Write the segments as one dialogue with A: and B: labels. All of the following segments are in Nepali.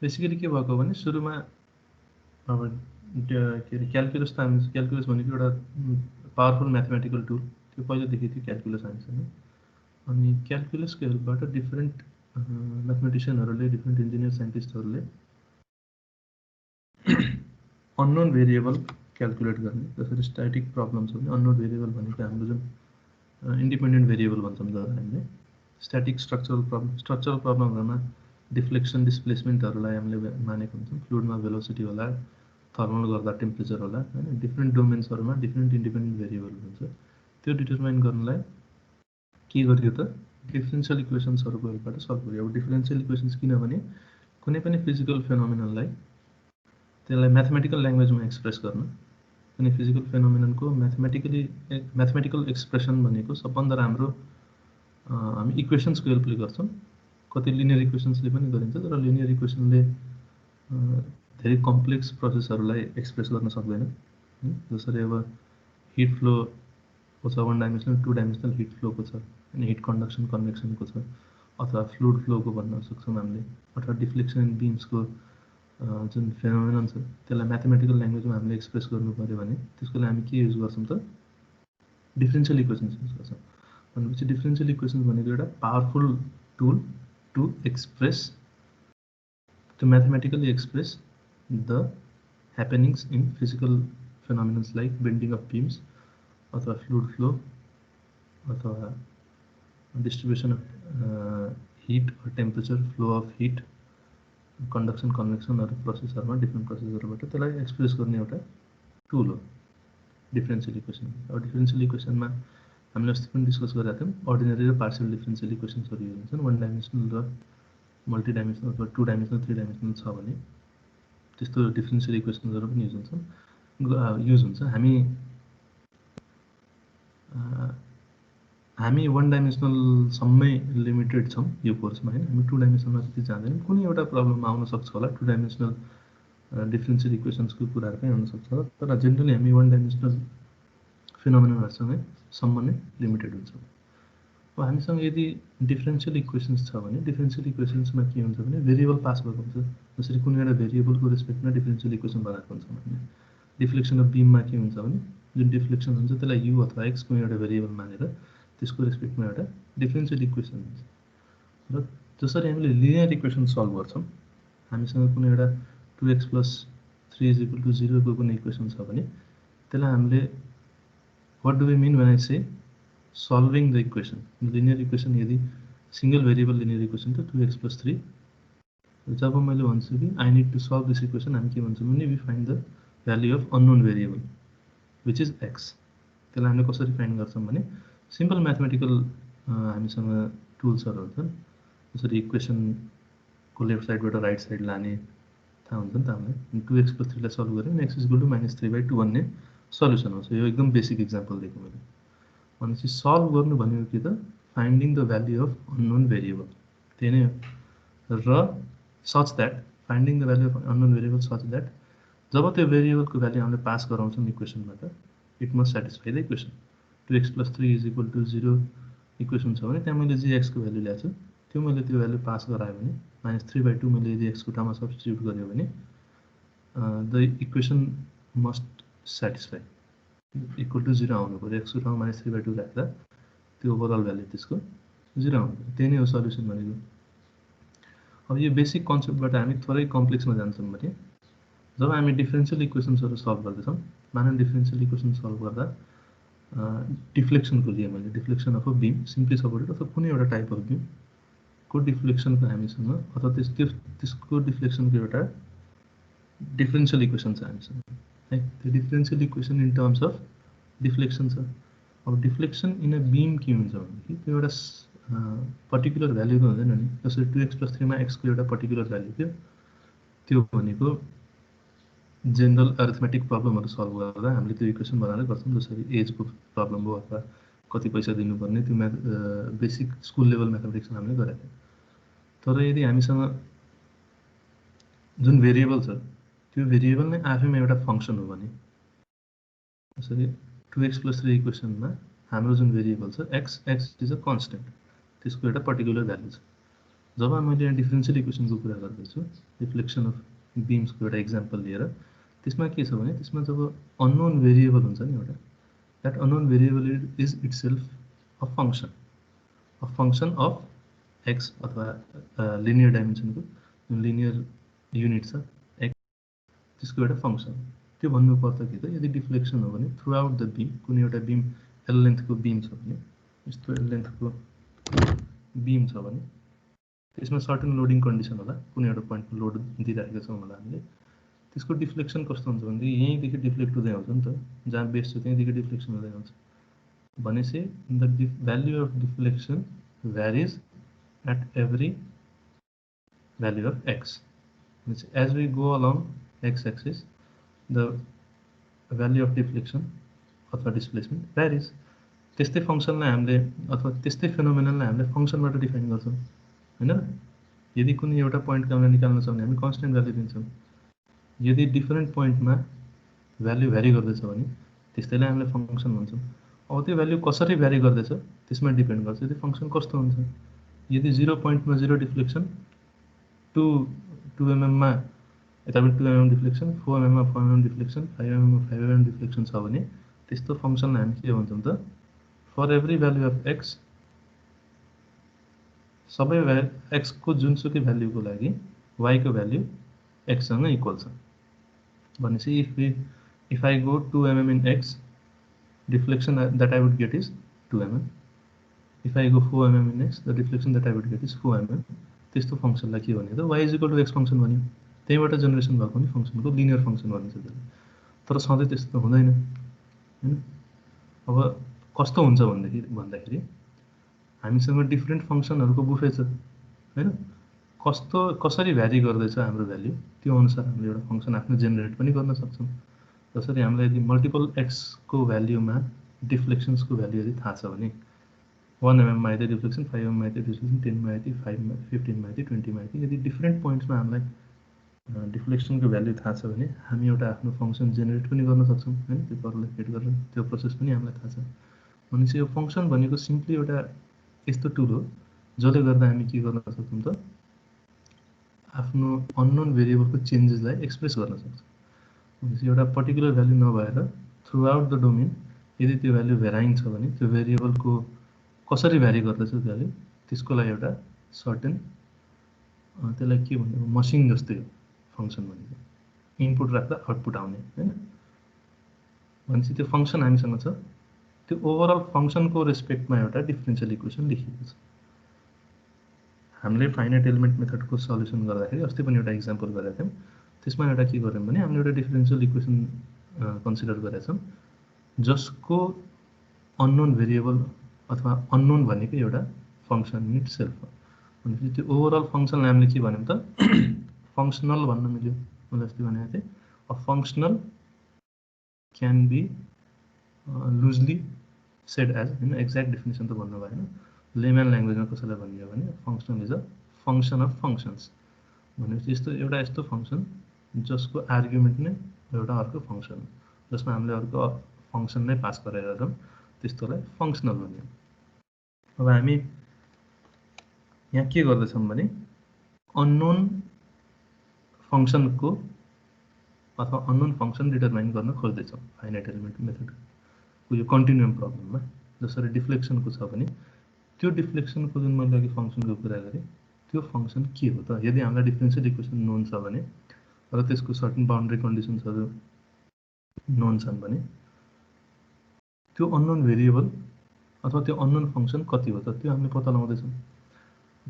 A: बेसिकली के भएको भने सुरुमा अब के अरे क्यालकुलस त हामी क्यालकुलस भनेको एउटा पावरफुल म्याथमेटिकल टुल, त्यो पहिलेदेखि थियो क्यालकुलस हामीसँग। अनि क्यालकुलसको हेल्पबाट डिफ्रेन्ट म्याथमेटिसियनहरूले, डिफ्रेन्ट इन्जिनियर साइन्टिस्टहरूले अननोन भेरिएबल क्यालकुलेट गर्ने, जसरी स्ट्याटिक प्रब्लम छ भने अननोन भेरिएबल भनेको हाम्रो जुन इन्डिपेन्डेन्ट भेरिएबल भन्छौँ जब हामीले स्ट्याटिक स्ट्रक्चरल प्रब्लमहरूमा डिफ्लेक्सन डिस्प्लेसमेन्टहरूलाई हामीले मानेको हुन्छौँ। फ्लुइडमा भेलोसिटी होला, थर्मल गर्दा टेम्परेचर होला, होइन, डिफ्रेन्ट डोमेन्सहरूमा डिफ्रेन्ट इन्डिपेन्डेन्ट भेरिएबल हुन्छ। त्यो डिटरमाइन गर्नलाई के गरियो त डिफरेन्सियल इक्वेसन्सहरूको हेल्पबाट सल्भ गरियो। अब डिफरेन्सियल इक्वेसन्स किनभने कुनै पनि फिजिकल फेनोमेननलाई त्यसलाई म्याथमेटिकल ल्याङ्ग्वेजमा एक्सप्रेस गर्न, कुनै फिजिकल फेनोमेननको म्याथमेटिकल एक्सप्रेसन भनेको सबभन्दा राम्रो हामी इक्वेसन्सको हेल्पले गर्छौँ। कति लिनियर इक्वेसन्सले पनि गरिन्छ, तर लिनियर इक्वेसनले धेरै कम्प्लेक्स प्रोसेसहरूलाई एक्सप्रेस गर्न सक्दैन। जसरी अब हिट फ्लोको छ, 1 डाइमेन्सनल 2 डाइमेन्सनल हिट फ्लोको छ, अनि हिट कन्डक्सन कन्भेक्सनको छ, अथवा फ्लुइड फ्लोको भन्न सक्छौँ हामीले, अथवा डिफ्लेक्सन इन बिम्सको जुन फेनोमेनन छ त्यसलाई म्याथमेटिकल ल्याङ्ग्वेजमा हामीले एक्सप्रेस गर्नु पऱ्यो भने त्यसको लागि हामी के युज गर्छौँ त डिफरेन्सियल इक्वेसन्स युज गर्छौँ। भनेपछि डिफरेन्सियल इक्वेसन्स भनेको एउटा powerful tool to express, to mathematically express the happenings in physical phenomenons like bending of beams, अथवा फ्लुइड फ्लो, अथवा distribution of heat or temperature, flow of heat, conduction कन्भेक्सनहरू प्रोसेसहरूमा डिफ्रेन्ट प्रोसेसहरूबाट त्यसलाई एक्सप्रेस गर्ने एउटा टुल हो डिफरेन्सियल इक्वेसन। अब डिफरेन्सियल इक्वेसनमा हामीले अस्ति पनि डिस्कस गरेका थियौँ, अर्डिनरी र पार्सियल डिफरेन्सियल इक्वेसन्सहरू युज हुन्छन्। 1 डाइमेन्सनल र मल्टी डाइमेन्सनल अथवा 2 डाइमेन्सनल 3 डाइमेन्सनल छ भने त्यस्तो डिफरेन्सियल इक्वेसन्सहरू पनि युज हुन्छ। हामी 1 डाइमेन्सनलसम्मै लिमिटेड छौँ यो कोर्समा, होइन। हामी 2 डाइमेन्सनलमा त्यति जाँदैनौँ। कुनै एउटा प्रब्लममा आउन सक्छ होला 2 डाइमेन्सनल डिफरेन्सियल इक्वेसन्सको कुराहरू पनि आउन सक्छ होला, तर जेनरली हामी 1 डाइमेन्सनल फिनोमेननहरूसँगै सम्म नै लिमिटेड हुन्छ। अब हामीसँग यदि डिफरेन्सियल इक्वेसन्स छ भने डिफरेन्सियल इक्वेसन्समा के हुन्छ भने भेरिएबल पास भएको हुन्छ। जसरी कुनै एउटा भेरिएबलको रेस्पेक्टमा डिफरेन्सियल इक्वेसन बनाएको हुन्छ भने डिफ्लेक्सन अफ बिममा के हुन्छ भने जुन डिफ्लेक्सन हुन्छ त्यसलाई यु अथवा एक्स कुनै एउटा भेरिएबल मानेर त्यसको रेस्पेक्टमा एउटा डिफरेन्सियल इक्वेसन हुन्छ। र जसरी हामीले लिनियर इक्वेसन सल्भ गर्छौँ, हामीसँग कुनै एउटा 2x + 3 = 0 को कुनै इक्वेसन छ भने त्यसलाई हामीले what do we mean when I say solving the equation. Linear equation यदि सिंगल भेरिएबल लिनियर इक्वेसन त 2x + 3, जब मैले भन्छु कि I need to solve this equation, हामी के भन्छौँ भने we find the value of unknown variable which is x. त्यसलाई हामीले कसरी फाइन्ड गर्छौँ भने सिम्पल म्याथमेटिकल हामीसँग टुल्सहरू हुन्छन्। जसरी इक्वेसनको लेफ्ट साइडबाट राइट साइड लाने थाहा हुन्छ नि त हामीलाई। 2x + 3 लाई सल्भ गऱ्यो भने x = -3/2 भन्ने सल्युसन आउँछ। यो एकदम बेसिक इक्जाम्पल दिएको मैले। भनेपछि सल्भ गर्नु भनेको के त finding the value of unknown variable, त्यही नै हो। र such that finding the value of unknown variable such that जब त्यो भेरिएबलको भ्याल्यु हामीले पास गराउँछौँ इक्वेसनबाट, it must satisfy the equation. 2x + 3 = 0 equation छ भने त्यहाँ मैले जे एक्सको भ्याल्यु ल्याएको छु त्यो मैले त्यो भ्याल्यु पास गरायो भने -3/2 मैले यदि एक्सको ठाउँमा सब्स्टिट्युट गऱ्यो भने द इक्वेसन मस्ट सेटिस्फाई, = 0 आउनु पऱ्यो। एक्सको ठाउँमा -3/2 राख्दा त्यो ओभरअल भ्याल्यु त्यसको 0 आउनु पऱ्यो। त्यही नै हो सल्युसन भनेको। अब यो बेसिक कन्सेप्टबाट हामी थोरै कम्प्लेक्समा जान्छौँ भने जब हामी डिफरेन्सियल इक्वेसन्सहरू सल्भ गर्दैछौँ, मानव डिफरेन्सियल इक्वेसन सल्भ गर्दा डिफ्लेक्सनको लिए मैले deflection of a beam simply supported अथवा कुनै एउटा टाइप अफ बिमको डिफ्लेक्सनको हामीसँग अथवा त्यसको डिफ्लेक्सनको एउटा डिफरेन्सियल इक्वेसन छ हामीसँग, है। त्यो differential equation in terms of deflection छ। अब डिफ्लेक्सन इन अ बिम के हुन्छ भनेदेखि त्यो एउटा पर्टिकुलर भ्याल्यु त हुँदैन नि। जसरी 2x + 3 मा एक्सको एउटा पर्टिकुलर भ्याल्यु थियो, त्यो भनेको जेनरल अरिथमेटिक प्रब्लमहरू सल्भ गर्दा हामीले त्यो इक्वेसन बनाएर गर्छौँ। जसरी एजको प्रब्लम हो अथवा कति पैसा दिनुपर्ने, त्यो बेसिक स्कुल लेभल म्याथमेटिक्समा हामीले गरेका थियौँ। तर यदि हामीसँग जुन भेरिएबल छ त्यो भेरिएबल नै आफैमा एउटा फङ्सन हो भने, जसरी 2x + 3 इक्वेसनमा हाम्रो जुन भेरिएबल छ एक्स इज अ कन्स्टेन्ट, त्यसको एउटा पर्टिकुलर भ्याल्यु छ। जब मैले यहाँ डिफरेन्सियल इक्वेसनको कुरा गर्दैछु, रिफ्लेक्सन अफ बिम्सको एउटा इक्जाम्पल लिएर, त्यसमा के छ भने त्यसमा जब अननोन भेरिएबल हुन्छ नि एउटा, that unknown variable is itself a function of x अथवा लिनियर डाइमेन्सनको जुन लिनियर युनिट छ एक्स, त्यसको एउटा फङ्सन। त्यो भन्नुपर्छ कि त यदि डिफ्लेक्सन हो भने थ्रु आउट द बिम, कुनै एउटा बिम एल लेन्थको बिम छ भने, यस्तो एल लेन्थको बिम छ भने त्यसमा सर्टेन लोडिङ कन्डिसन होला, कुनै एउटा पोइन्टमा लोड दिइराखेको छौँ होला हामीले, त्यसको डिफ्लेक्सन कस्तो हुन्छ भनेदेखि यहीँदेखि डिफ्लेक्ट हुँदै आउँछ नि त, जहाँ बेस छ त्यहीँदेखि डिफ्लेक्सन हुँदै आउँछ भनेपछि the value of deflection varies at every value of x. As we go along x axis the value of deflection अथवा डिस्प्लेसमेन्ट भ्यारिज। त्यस्तै फङ्सनलाई हामीले अथवा त्यस्तै फेनोमेनललाई हामीले फङ्सनबाट डिफाइन गर्छौँ होइन। यदि कुनै एउटा पोइन्टको हामीले निकाल्न छ भने हामी कन्स्टेन्ट भ्याल्यु दिन्छौँ। यदि डिफरेन्ट पोइन्टमा भ्याल्यु भ्यारी गर्दैछ भने त्यस्तैलाई हामीले फङ्सन भन्छौँ। अब त्यो भ्याल्यु कसरी भ्यारी गर्दैछ त्यसमा डिपेन्ड गर्छ यदि फङ्सन कस्तो हुन्छ। यदि 0 पोइन्टमा 0 डिफ्लेक्सन, 2 mm यतापट्टि 2 mm डिफ्लेक्सन, 4 mm मा 4 mm डिफ्लेक्सन, 5 mm मा 5 mm डिफ्लेक्सन छ भने त्यस्तो फङ्सनलाई हामी के भन्छौँ त, for every value of x, सबै एक्सको जुनसुकै भ्याल्युको लागि वाईको भ्याल्यु एक्ससँग इक्वल छ भनेपछि if I go 2 mm in x, deflection that I would get is 2 mm. If I go 4 mm in x, the deflection that I would get is 4 mm. त्यस्तो फङ्सनलाई के भन्यो त y is equal to x function भन्यो। त्यहीबाट जेनेरेसन भएको नि फङ्सनको लिनियर फङ्सन भनिन्छ त्यसले। तर सधैँ त्यस्तो त हुँदैन हैन। अब कस्तो हुन्छ भन्दाखेरि हामीसँग डिफरेन्ट फङ्सनहरूको बुफे छ हैन। कसरी भ्यारी गर्दैछ हाम्रो भ्याल्यु त्यो अनुसार हामीले एउटा फङ्सन आफ्नो जेनेरेट पनि गर्न सक्छौँ। जसरी हामीलाई यदि मल्टिपल एक्सको भ्याल्युमा डिफ्लेक्सन्सको भ्याल्यु यदि थाहा छ भने 1 mm मा यदि डिफ्लेक्सन, 5 mm मा यदि डिफ्लेक्सन, 10 मा यदि, 5 मा, 15 मा यदि, 20 मा यदि, यदि डिफरेन्ट पोइन्ट्समा हामीलाई डिफ्लेक्सनको भ्याल्यु थाहा छ भने हामी एउटा आफ्नो फङ्सन जेनेरेट पनि गर्न सक्छौँ हैन। त्यो कर्वलाई फिट गरेर त्यो प्रोसेस पनि हामीलाई थाहा छ भनेपछि यो फङ्सन भनेको सिम्पली एउटा यस्तो टुल हो जसले गर्दा हामी के गर्न सक्छौँ त, आफ्नो अननोन भेरिएबलको चेन्जेसलाई एक्सप्रेस गर्न सक्छौँ। भनेपछि एउटा पर्टिकुलर भ्याल्यु नभएर थ्रु आउट द डोमेन यदि त्यो भ्याल्यु भेराइङ छ भने त्यो भेरिएबलको कसरी भ्यारी गर्दैछ भ्याल्यु त्यसको लागि एउटा सर्टेन त्यसलाई के भन्ने मसिन जस्तै हो फङ्सन भनेको, इनपुट राख्दा आउटपुट आउने हैन। भनेपछि त्यो फङ्सन हामीसँग छ, त्यो ओभरअल फङ्सनको रेस्पेक्टमा एउटा डिफरेन्सियल इक्वेसन लेखिएको छ। हामीले फाइनाइट एलिमेन्ट मेथडको सल्युसन गर्दाखेरि अस्ति पनि एउटा इक्जाम्पल गरेका थियौँ। त्यसमा एउटा के गर्यौँ भने हामीले एउटा डिफरेन्सियल इक्वेसन कन्सिडर गरेका छौँ जसको अननोन भेरिएबल अथवा अननोन भनेको एउटा फङ्सन इन इटसेल्फ हो। भनेपछि त्यो ओभरअल फङ्सनलाई हामीले के भन्यौँ त, फङ्सनल भन्न मिल्यो। मैले अस्ति भनेको थिएँ a functional can be loosely said as होइन, एक्ज्याक्ट डेफिनेसन त भन्नु भएन। लेम्यान ल्याङ्ग्वेजमा कसैलाई भनियो भने functional is a function of functions. भनेपछि यस्तो फङ्सन जसको आर्ग्युमेन्ट नै एउटा अर्को फङ्सन हो, जसमा हामीले अर्को फङ्सन नै पास गरेका छौँ, त्यस्तोलाई फङ्सनल भनियो। अब हामी यहाँ के गर्दैछौँ भने अननोन फङ्सनको अथवा अननोन फङ्सन डिटरमाइन गर्न खोज्दैछौँ फाइनाइट एलिमेन्ट मेथडको यो कन्टिन्युम प्रब्लममा। जसरी डिफ्लेक्सनको छ भने त्यो डिफ्लेक्सनको जुन मैले अघि फङ्सनको कुरा गरेँ त्यो फङ्सन के हो त, यदि हामीलाई डिफरेन्सियल इक्वेसन नोन छ भने र त्यसको सर्टेन बाउन्ड्री कन्डिसन्सहरू नोन छन् भने त्यो अननोन भेरिएबल अथवा त्यो अननोन फङ्सन कति हो त त्यो हामीले पत्ता लगाउँदैछौँ।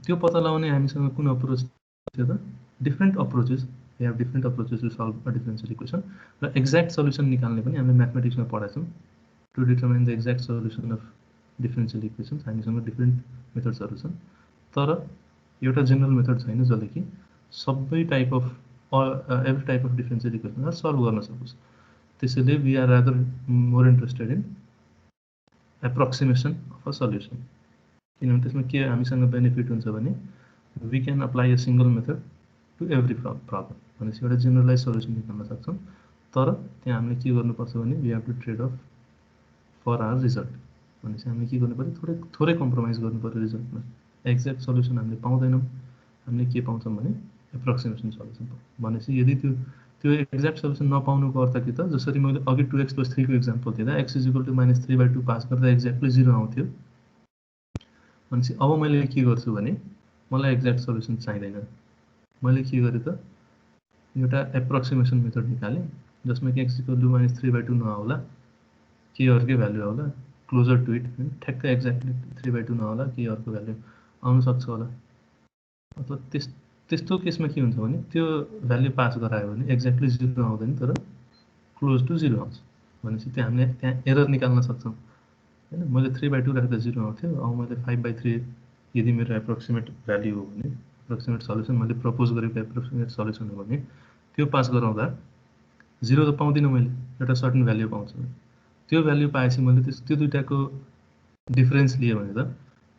A: त्यो पत्ता लगाउने हामीसँग कुन अप्रोच थियो त, different approaches, we have different approaches to solve a differential equation. र एक्ज्याक्ट सल्युसन निकाल्ने पनि हामीले म्याथमेटिक्समा पढाएको छौँ। To determine the exact solution of differential equations हामीसँग डिफरेन्ट मेथड्सहरू छन्। तर एउटा जेनरल मेथड छैन जसले कि सबै type of every type of differential इक्वेसनलाई सल्भ गर्न सकोस्। त्यसैले we are rather more interested in approximation of a solution. किनभने त्यसमा के हामीसँग बेनिफिट हुन्छ भने we can apply a single method to every problem. भनेपछि एउटा जेनरलाइज सल्युसन निकाल्न सक्छौँ। तर त्यहाँ हामीले के गर्नुपर्छ भने we have to trade off for our result. भनेपछि हामीले के गर्नु पऱ्यो, थोरै कम्प्रोमाइज गर्नु पऱ्यो रिजल्टमा। एक्ज्याक्ट सल्युसन हामीले पाउँदैनौँ हामीले के पाउँछौँ भने एप्रोक्सिमेसन सल्युसन भनेपछि यदि त्यो एक्ज्याक्ट सल्युसन नपाउनुको अर्थ के त, जसरी मैले अघि 2x + 3 को इक्जाम्पल दिँदा x = -3/2 पास गर्दा एक्ज्याक्टली 0 आउँथ्यो भनेपछि अब मैले के गर्छु भने मलाई एक्ज्याक्ट सल्युसन चाहिँदैन, मैले के गरेँ त एउटा एप्रोक्सिमेसन मेथड निकालेँ जसमा कि x = -3/2 नआउला, के अर्कै भ्यालु आउला, क्लोजर टु इट, ठ्याक्कै एक्ज्याक्टली 3/2 नआउला, के अर्को भ्यालु आउन सक्छ होला। अथवा त्यस्तो केसमा के हुन्छ भने त्यो भ्यालु पास गरायो भने एक्ज्याक्टली 0 आउँदैन तर क्लोज टु 0 आउँछ भनेपछि त्यहाँ हामीले त्यहाँ एरर निकाल्न सक्छौँ हैन। मैले 3/2 राख्दा 0 आउँथ्यो, अब मैले 5/3 यदि मेरो एप्रोक्सिमेट भ्यालु हो भने, एप्रोक्सिमेट सल्युसन मैले प्रपोज गरेको एप्रोक्सिमेट सल्युसन हो भने त्यो पास गराउँदा 0 त पाउँदिनँ, मैले एउटा सर्टेन भ्यालु पाउँछु। त्यो भ्यालु पाएपछि मैले त्यो दुईटाको डिफरेन्स लिएँ भने त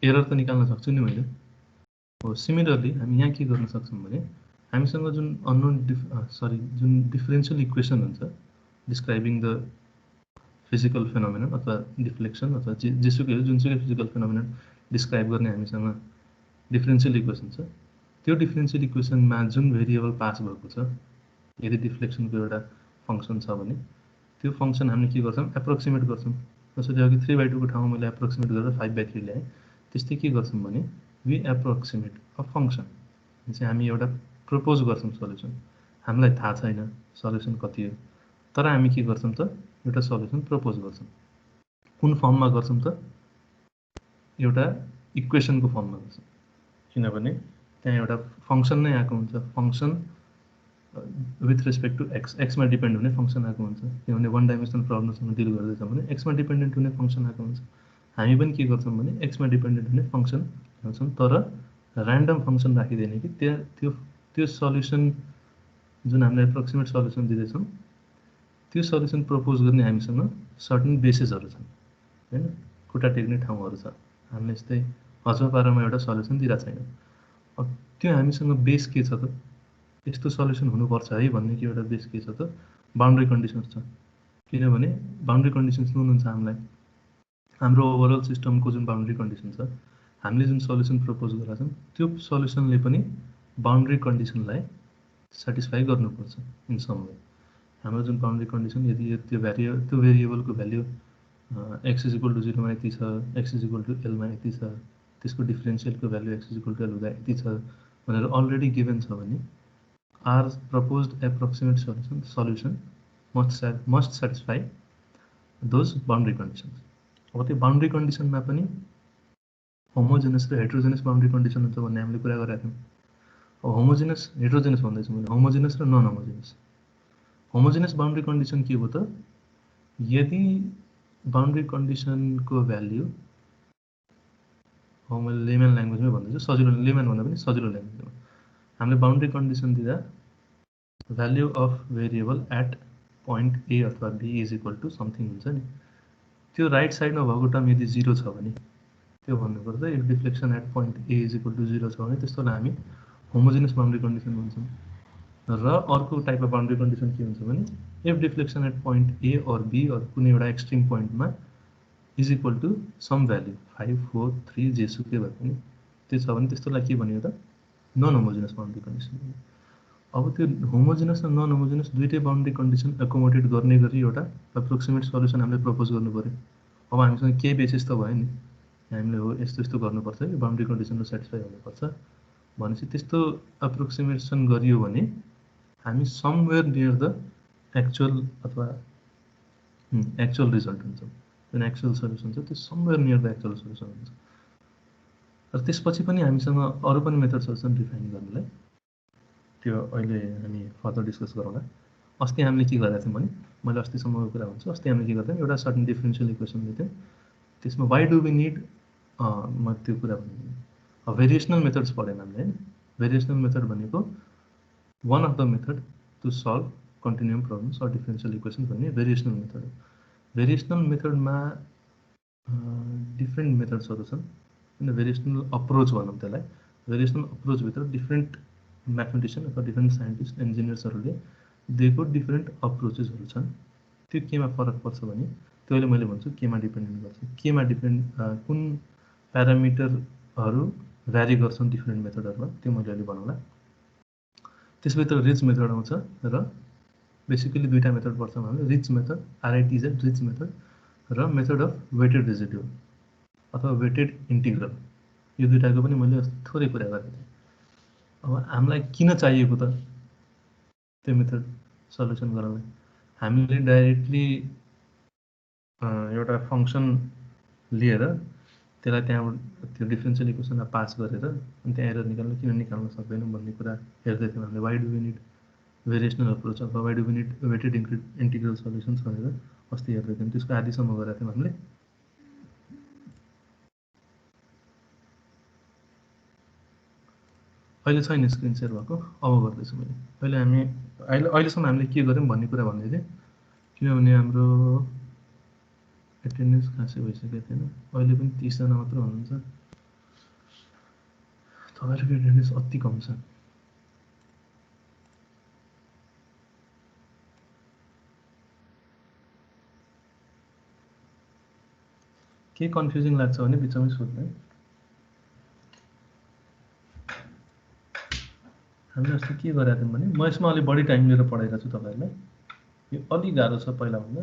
A: एरर त निकाल्न सक्छु नि मैले। हो सिमिलरली हामी यहाँ के गर्न सक्छौँ भने हामीसँग जुन अननोन जुन डिफरेन्शियल इक्वेसन हुन्छ डिस्क्राइबिङ द फिजिकल फेनोमेनन अथवा डिफ्लेक्सन अथवा जेसुकै हो, जुनसुकै फिजिकल फेनोमेनन डिस्क्राइब गर्ने हामीसँग डिफरेन्शियल इक्वेसन छ, त्यो डिफरेन्शियल इक्वेसनमा जुन भेरिएबल पास भएको छ, यदि डिफ्लेक्सनको एउटा फङ्सन छ भने त्यो फङ्सन हामीले के गर्छौँ एप्रोक्सिमेट गर्छौँ। जसरी अघि 3/2 को ठाउँमा मैले एप्रोक्सिमेट गरेर 5/3 ल्याएँ, त्यस्तै के गर्छौँ भने वी एप्रोक्सिमेट अ फङ्सन, चाहिँ हामी एउटा प्रपोज गर्छौँ सल्युसन। हामीलाई थाहा छैन सल्युसन कति हो, तर हामी के गर्छौँ त एउटा सल्युसन प्रपोज गर्छौँ। कुन फर्ममा गर्छौँ त एउटा इक्वेसनको फर्ममा गर्छौँ, किनभने त्यहाँ एउटा फङ्सन नै आएको हुन्छ, फङ्सन विथ रेस्पेक्ट टु एक्समा डिपेन्ड हुने फङ्सन आएको हुन्छ, किनभने 1 डाइमेन्सनल प्रब्लमसँग डिल गर्दैछौँ भने एक्समा डिपेन्डेन्ट हुने फङ्सन आएको हुन्छ। हामी पनि के गर्छौँ भने एक्समा डिपेन्डेन्ट हुने फङ्सन ल्याउँछौँ, तर ऱ्यान्डम फङ्सन राखिँदैन कि त्यो सल्युसन जुन हामीले एप्रोक्सिमेट सल्युसन दिँदैछौँ त्यो सल्युसन प्रपोज गर्ने हामीसँग सर्टन बेसिसहरू छन् हैन, खुट्टा टेक्ने ठाउँहरू छ। हामीले यस्तै हजपारामा एउटा सल्युसन दिइरहेको छैन। अब त्यो हामीसँग बेस के छ त, यस्तो सल्युसन हुनुपर्छ है भन्ने कि एउटा बेस के छ त बाउन्ड्री कन्डिसन्स छ। किनभने बाउन्ड्री कन्डिसन्स हुनुहुन्छ हामीलाई हाम्रो ओभरअल सिस्टमको जुन बाउन्ड्री कन्डिसन छ, हामीले जुन सल्युसन प्रपोज गरेका छौँ त्यो सल्युसनले पनि बाउन्ड्री कन्डिसनलाई सेटिस्फाई गर्नुपर्छ इन सम वे। हाम्रो जुन बाउन्ड्री कन्डिसन यदि त्यो भेरिएबलको भ्याल्यु x = 0 मा यति छ, x = l मा यति छ, त्यसको डिफरेन्सियलको भ्याल्यु x = l हुँदा यति छ भनेर अलरेडी गिभन छ भने our proposed approximate solution must satisfy those boundary conditions. अब त्यो बाउन्ड्री कन्डिसनमा पनि होमोजेनस र हेट्रोजेनस बाउन्ड्री कन्डिसन हुन्छ भन्ने हामीले कुरा गरेका थियौँ। अब होमोजेनस हेट्रोजेनस भन्दैछु मैले, होमोजेनस र non homogeneous. Homogeneous boundary condition के हो त, यदि बाउन्ड्री कन्डिसनको भ्याल्यु मैले लेमन ल्याङ्ग्वेजमै भन्दैछु, सजिलो लेमन भन्दा पनि सजिलो ल्याङ्ग्वेजमा हामीले बाउन्ड्री कन्डिसन दिँदा value of variable at point A अथवा बी = समथिङ हुन्छ नि, त्यो राइट साइडमा भएको टर्म यदि 0 छ भने त्यो भन्नुपर्छ इफ डिफ्लेक्सन एट पोइन्ट ए = 0 छ भने त्यस्तोलाई हामी होमोजेनस बाउन्ड्री कन्डिसन भन्छौँ। र अर्को टाइप अफ बाउन्ड्री कन्डिसन के हुन्छ भने if deflection at point A or B or कुनै एउटा एक्सट्रिम पोइन्टमा = सम भ्याल्यु 5, 4, 3 जेसुकै भए पनि त्यो छ भने त्यस्तोलाई के भन्यो त नन होमोजेनस बाउन्ड्री कन्डिसन। अब त्यो होमोजेनस र नन होमोजेनस दुईटै बाउन्ड्री कन्डिसन एकोमोडेट गर्ने गरी एउटा एप्रोक्सिमेट सल्युसन हामीले प्रपोज गर्नु पऱ्यो। अब हामीसँग केही बेसिस त भयो नि, हामीले हो यस्तो यस्तो गर्नुपर्छ, यो बाउन्ड्री कन्डिसनले सेटिस्फाई हुनुपर्छ भनेपछि त्यस्तो एप्रोक्सिमेसन गरियो भने हामी समवेयर नियर द एक्चुअल अथवा एक्चुअल रिजल्ट हुन्छ, जुन एक्चुअल सल्युसन छ त्यो somewhere near the actual solution हुन्छ। र त्यसपछि पनि हामीसँग अरू पनि मेथड्सहरू छन् डिफाइन गर्नलाई, त्यो अहिले हामी फर्दर डिस्कस गरौँला। अस्ति हामीले के गरेका थियौँ भने मैले अस्तिसम्मको कुरा भन्छु, अस्ति हामीले के गर्थ्यौँ एउटा सर्टेन डिफरेन्शियल इक्वेसन दिन्थ्यौँ, त्यसमा वाइ डु वी निड म त्यो कुरा भन्नु भेरिएसनल मेथड्स पढेन हामीले हैन। भेरिएसनल मेथड भनेको one of the method to solve continuum problems or differential equation भन्ने भेरिएसनल मेथड हो। भेरिएसनल मेथडमा डिफ्रेन्ट मेथड्सहरू छन् हैन, भेरिएसनल अप्रोच भनौँ त्यसलाई। भेरिएसनल अप्रोचभित्र डिफ्रेन्ट म्याथमेटिसियन अथवा डिफ्रेन्ट साइन्टिस्ट इन्जिनियर्सहरूले दिएको डिफ्रेन्ट अप्रोचेसहरू छन्। त्यो केमा फरक पर्छ भने त्यो अहिले मैले भन्छु केमा डिपेन्डेन्ट गर्छ, केमा डिपेन्ड कुन प्यारामिटरहरू भ्यारी गर्छौँ डिफ्रेन्ट मेथडहरूमा, त्यो मैले अहिले बनाउला। त्यसभित्र रिच मेथड आउँछ र बेसिकली दुईवटा मेथड पर्छ हामीले, rich method RITZ rich method र मेथड अफ वेटेड रेजिड्यू अथवा वेटेड इन्टिग्रल। यो दुईवटाको पनि मैले थोरै कुरा गरेको थिएँ। अब हामीलाई किन चाहिएको त त्यो मेथड सल्युसन गर्नलाई? हामीले डाइरेक्टली एउटा फङ्सन लिएर त्यसलाई त्यहाँबाट त्यो डिफ्रेन्सियल इक्वेसनलाई पास गरेर अनि त्यहाँ एरर निकाल्नु किन निकाल्न सक्दैनौँ भन्ने कुरा हेर्दै थियौँ हामीले। Why do we need variational approach अथवा why do we need weighted integral solutions भनेर अस्ति हेर्दै थियौँ। त्यसको आदिसम्म गरेका थियौँ हामीले। अहिले छैन स्क्रिन सेयर भएको, अब गर्दैछु मैले। अहिलेसम्म हामीले के गर्यौँ भन्ने कुरा भन्दै थिएँ, किनभने हाम्रो एटेन्डेन्स खासै भइसकेको थिएन। अहिले पनि 30 जना मात्र हुनुहुन्छ, तपाईँहरूको एटेन्डेन्स अति कम छ। के कन्फ्युजिङ लाग्छ भने बिचमै सोध्नु है। हामीले अस्ति के गरेका थियौँ भने, म यसमा अलिक बढी टाइम लिएर पढाइरहेको छु तपाईँहरूलाई। यो अलिक गाह्रो छ पहिलाभन्दा,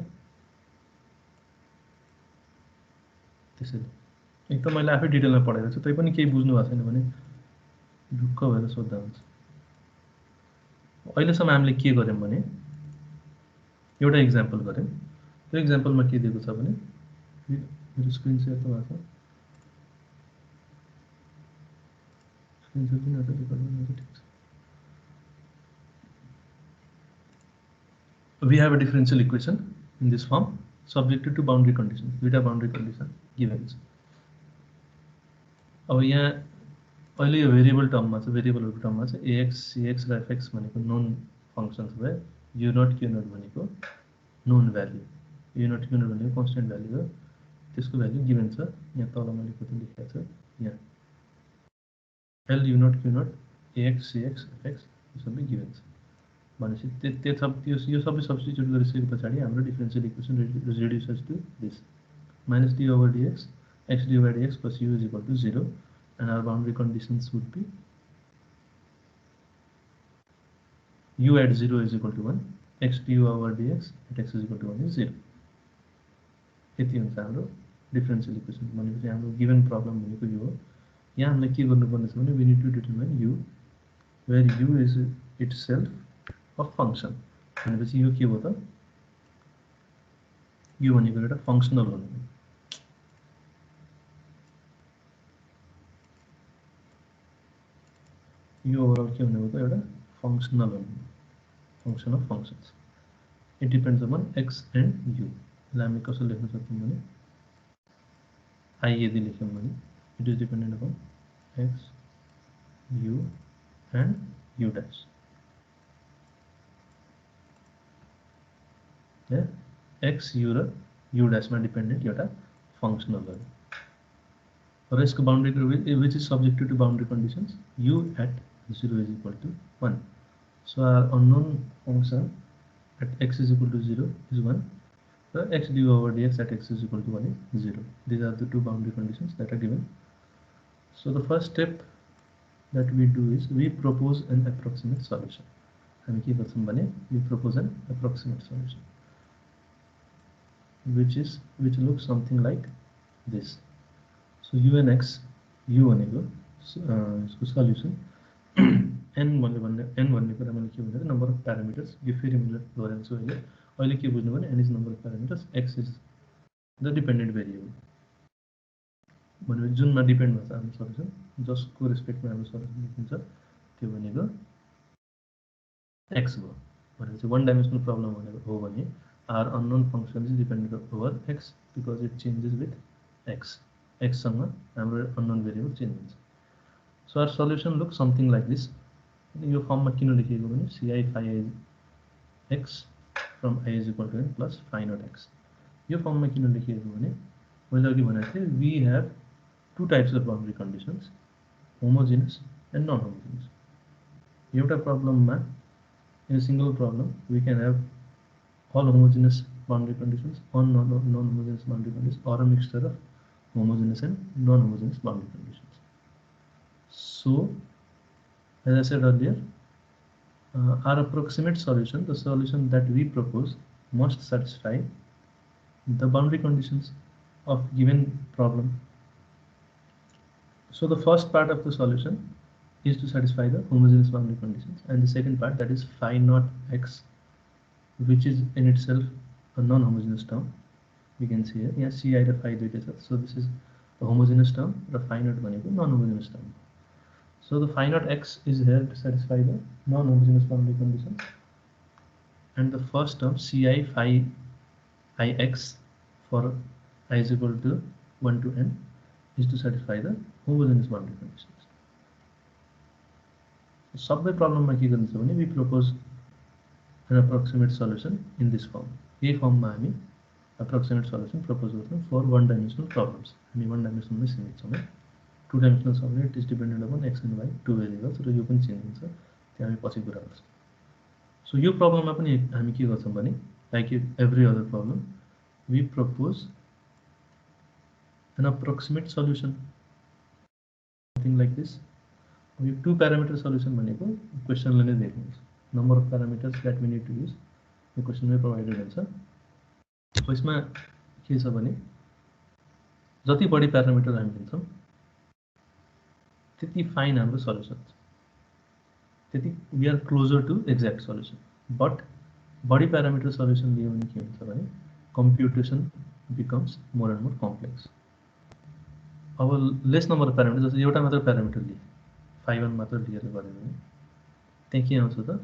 A: त्यसैले एक त मैले आफै डिटेलमा पढाइरहेको छु, तैपनि केही बुझ्नु भएको छैन भने ढुक्क भएर सोद्धा हुन्छ। अहिलेसम्म हामीले के गर्यौँ भने एउटा इक्जाम्पल गऱ्यौँ। त्यो इक्जाम्पलमा के दिएको छ भने, मेरो स्क्रिन सेयर त भएको छ, स्क्रिन सेयर पनि अझ रेकर्ड गर्नु ठिक छ। We have a differential equation in this form subjected to boundary conditions. दुईटा बाउन्ड्री कन्डिसन गिभन छ। अब यहाँ अहिले यो भेरिएबल टर्ममा छ, भेरिएबलहरूको टर्ममा छ AX, CX र FX भनेको नोन फङ्सन्स भए, U नट Q नट भनेको known value, U not Q naught भनेको कन्स्टेन्ट भ्याल्यु हो, त्यसको भ्याल्यु गिभन छ। यहाँ तल मैले कति लेखेको छु, यहाँ L U not Q nought AX, CX, FX यो सबै गिभन छ भनेपछि यो सबै सब्स्टिट्युट गरिसके पछाडि हाम्रो differential equation reduces to this minus d over dx x dy by dx plus u is equal to 0 and our boundary conditions would be u at 0 is equal to 1, x du over dx at x is equal to 1 is 0। यति हुन्छ हाम्रो डिफरेन्सियल इक्वेसन। भनेपछि हाम्रो गिभन प्रब्लम भनेको यो हो। यहाँ हामीले के गर्नुपर्ने छ भने, we need to determine u where u is itself a function. भनेपछि यो के हो त, यो भनेको एउटा फङ्सनल हो। यो ओभरअल के हुने हो त, एउटा फङ्सनल हो, function of functions. It depends upon x and you. यसलाई हामी कसरी लेख्न सक्छौँ भने, आई यदि लेख्यौँ भने it is dependent upon x u and u dash. X u र यु ड्यासमा डिपेन्डेन्ट एउटा फङ्सनल हो र यसको boundary which is subjected to boundary conditions u at 0 is equal to 1. So our unknown function at x is equal to 0 is 1. So x du over dx at x is equal to 1 is 0. These are the two boundary conditions that are given. So the first step that we do is we propose an approximate solution. हामी के गर्छौँ भने, we propose an approximate solution which looks something like this. So u and x, u भनेको यसको सल्युसन n भन्ने कुरा मैले के भन्दा नम्बर अफ प्यारामिटर्स, यो फेरि मैले दोहोऱ्याउँछु। अहिले के बुझ्नु भने, n is number of parameters, x is the dependent variable. भनेपछि जुनमा डिपेन्ड भन्छ हाम्रो सल्युसन, जसको रेस्पेक्टमा हाम्रो सल्युसन लेखिन्छ त्यो भनेको x भयो। भनेपछि वान डाइमेन्सनल प्रब्लम भनेको हो भने our unknown function is dependent over x because it changes with x। एक्ससँग हाम्रो अननोन भेरिएबल चेन्ज हुन्छ। So our solution look something like this. यो फर्ममा किन लेखिएको भने ci phi x from i is equal to n plus phi naught x। यो फर्ममा किन लेखिएको भने, मैले अघि भनेको थिएँ we have two types of boundary conditions, homogeneous and non homogeneous. एउटा प्रब्लममा, in single problem we can have all homogeneous boundary conditions or non-homogeneous boundary conditions or a mixture of homogeneous and non-homogeneous boundary conditions. So as I said earlier, our approximate solution, the solution that we propose, must satisfy the boundary conditions of given problem. So the first part of the solution is to satisfy the homogeneous boundary conditions, and the second part, that is phi naught x, which is in itself a non-homogeneous term. We can see here, yeah, ci र phi दुईटै छ, so this is a homogeneous term र phi naught भनेको non-homogeneous term. So the phi naught x is here to satisfy the non-homogeneous boundary conditions, and the first term ci phi I x for I is equal to 1 to n is to satisfy the homogeneous boundary conditions. सबै प्रब्लममा के गर्नु छ भने we propose an approximate solution in this form. यही फर्ममा हामी approximate solution propose गर्छौं for one dimensional problems. हामी one dimensional मै सीमित छौं. Two dimensional solving it is dependent upon x and y, two variables, र यो पनि चेन्ज हुन्छ, त्यो हामी पछि कुरा गर्छौं. So यो प्रब्लममा पनि हामी के गर्छौं भने like every other problem, we propose an approximate solution, something like this. We two parameter solution भनेको क्वेशनले नै दिएको हुन्छ. Number of parameters that we need to use, यो क्वेशनमै प्रोवाइडेड हुन्छ. यसमा के छ भने जति बढी प्यारामिटर हामी लिन्छौं त्यति फाइन हाम्रो सल्युसन छ, त्यति we are closer to exact solution. But बढी प्यारामिटर सल्युसन लियो भने के हुन्छ भने computation becomes more and more complex. अब लेस नम्बर अफ प्यारामिटर, जस्तै एउटा मात्र प्यारामिटर लिए phi 1 मात्र लिएर गर्यो भने त्यहाँ के आउँछ त,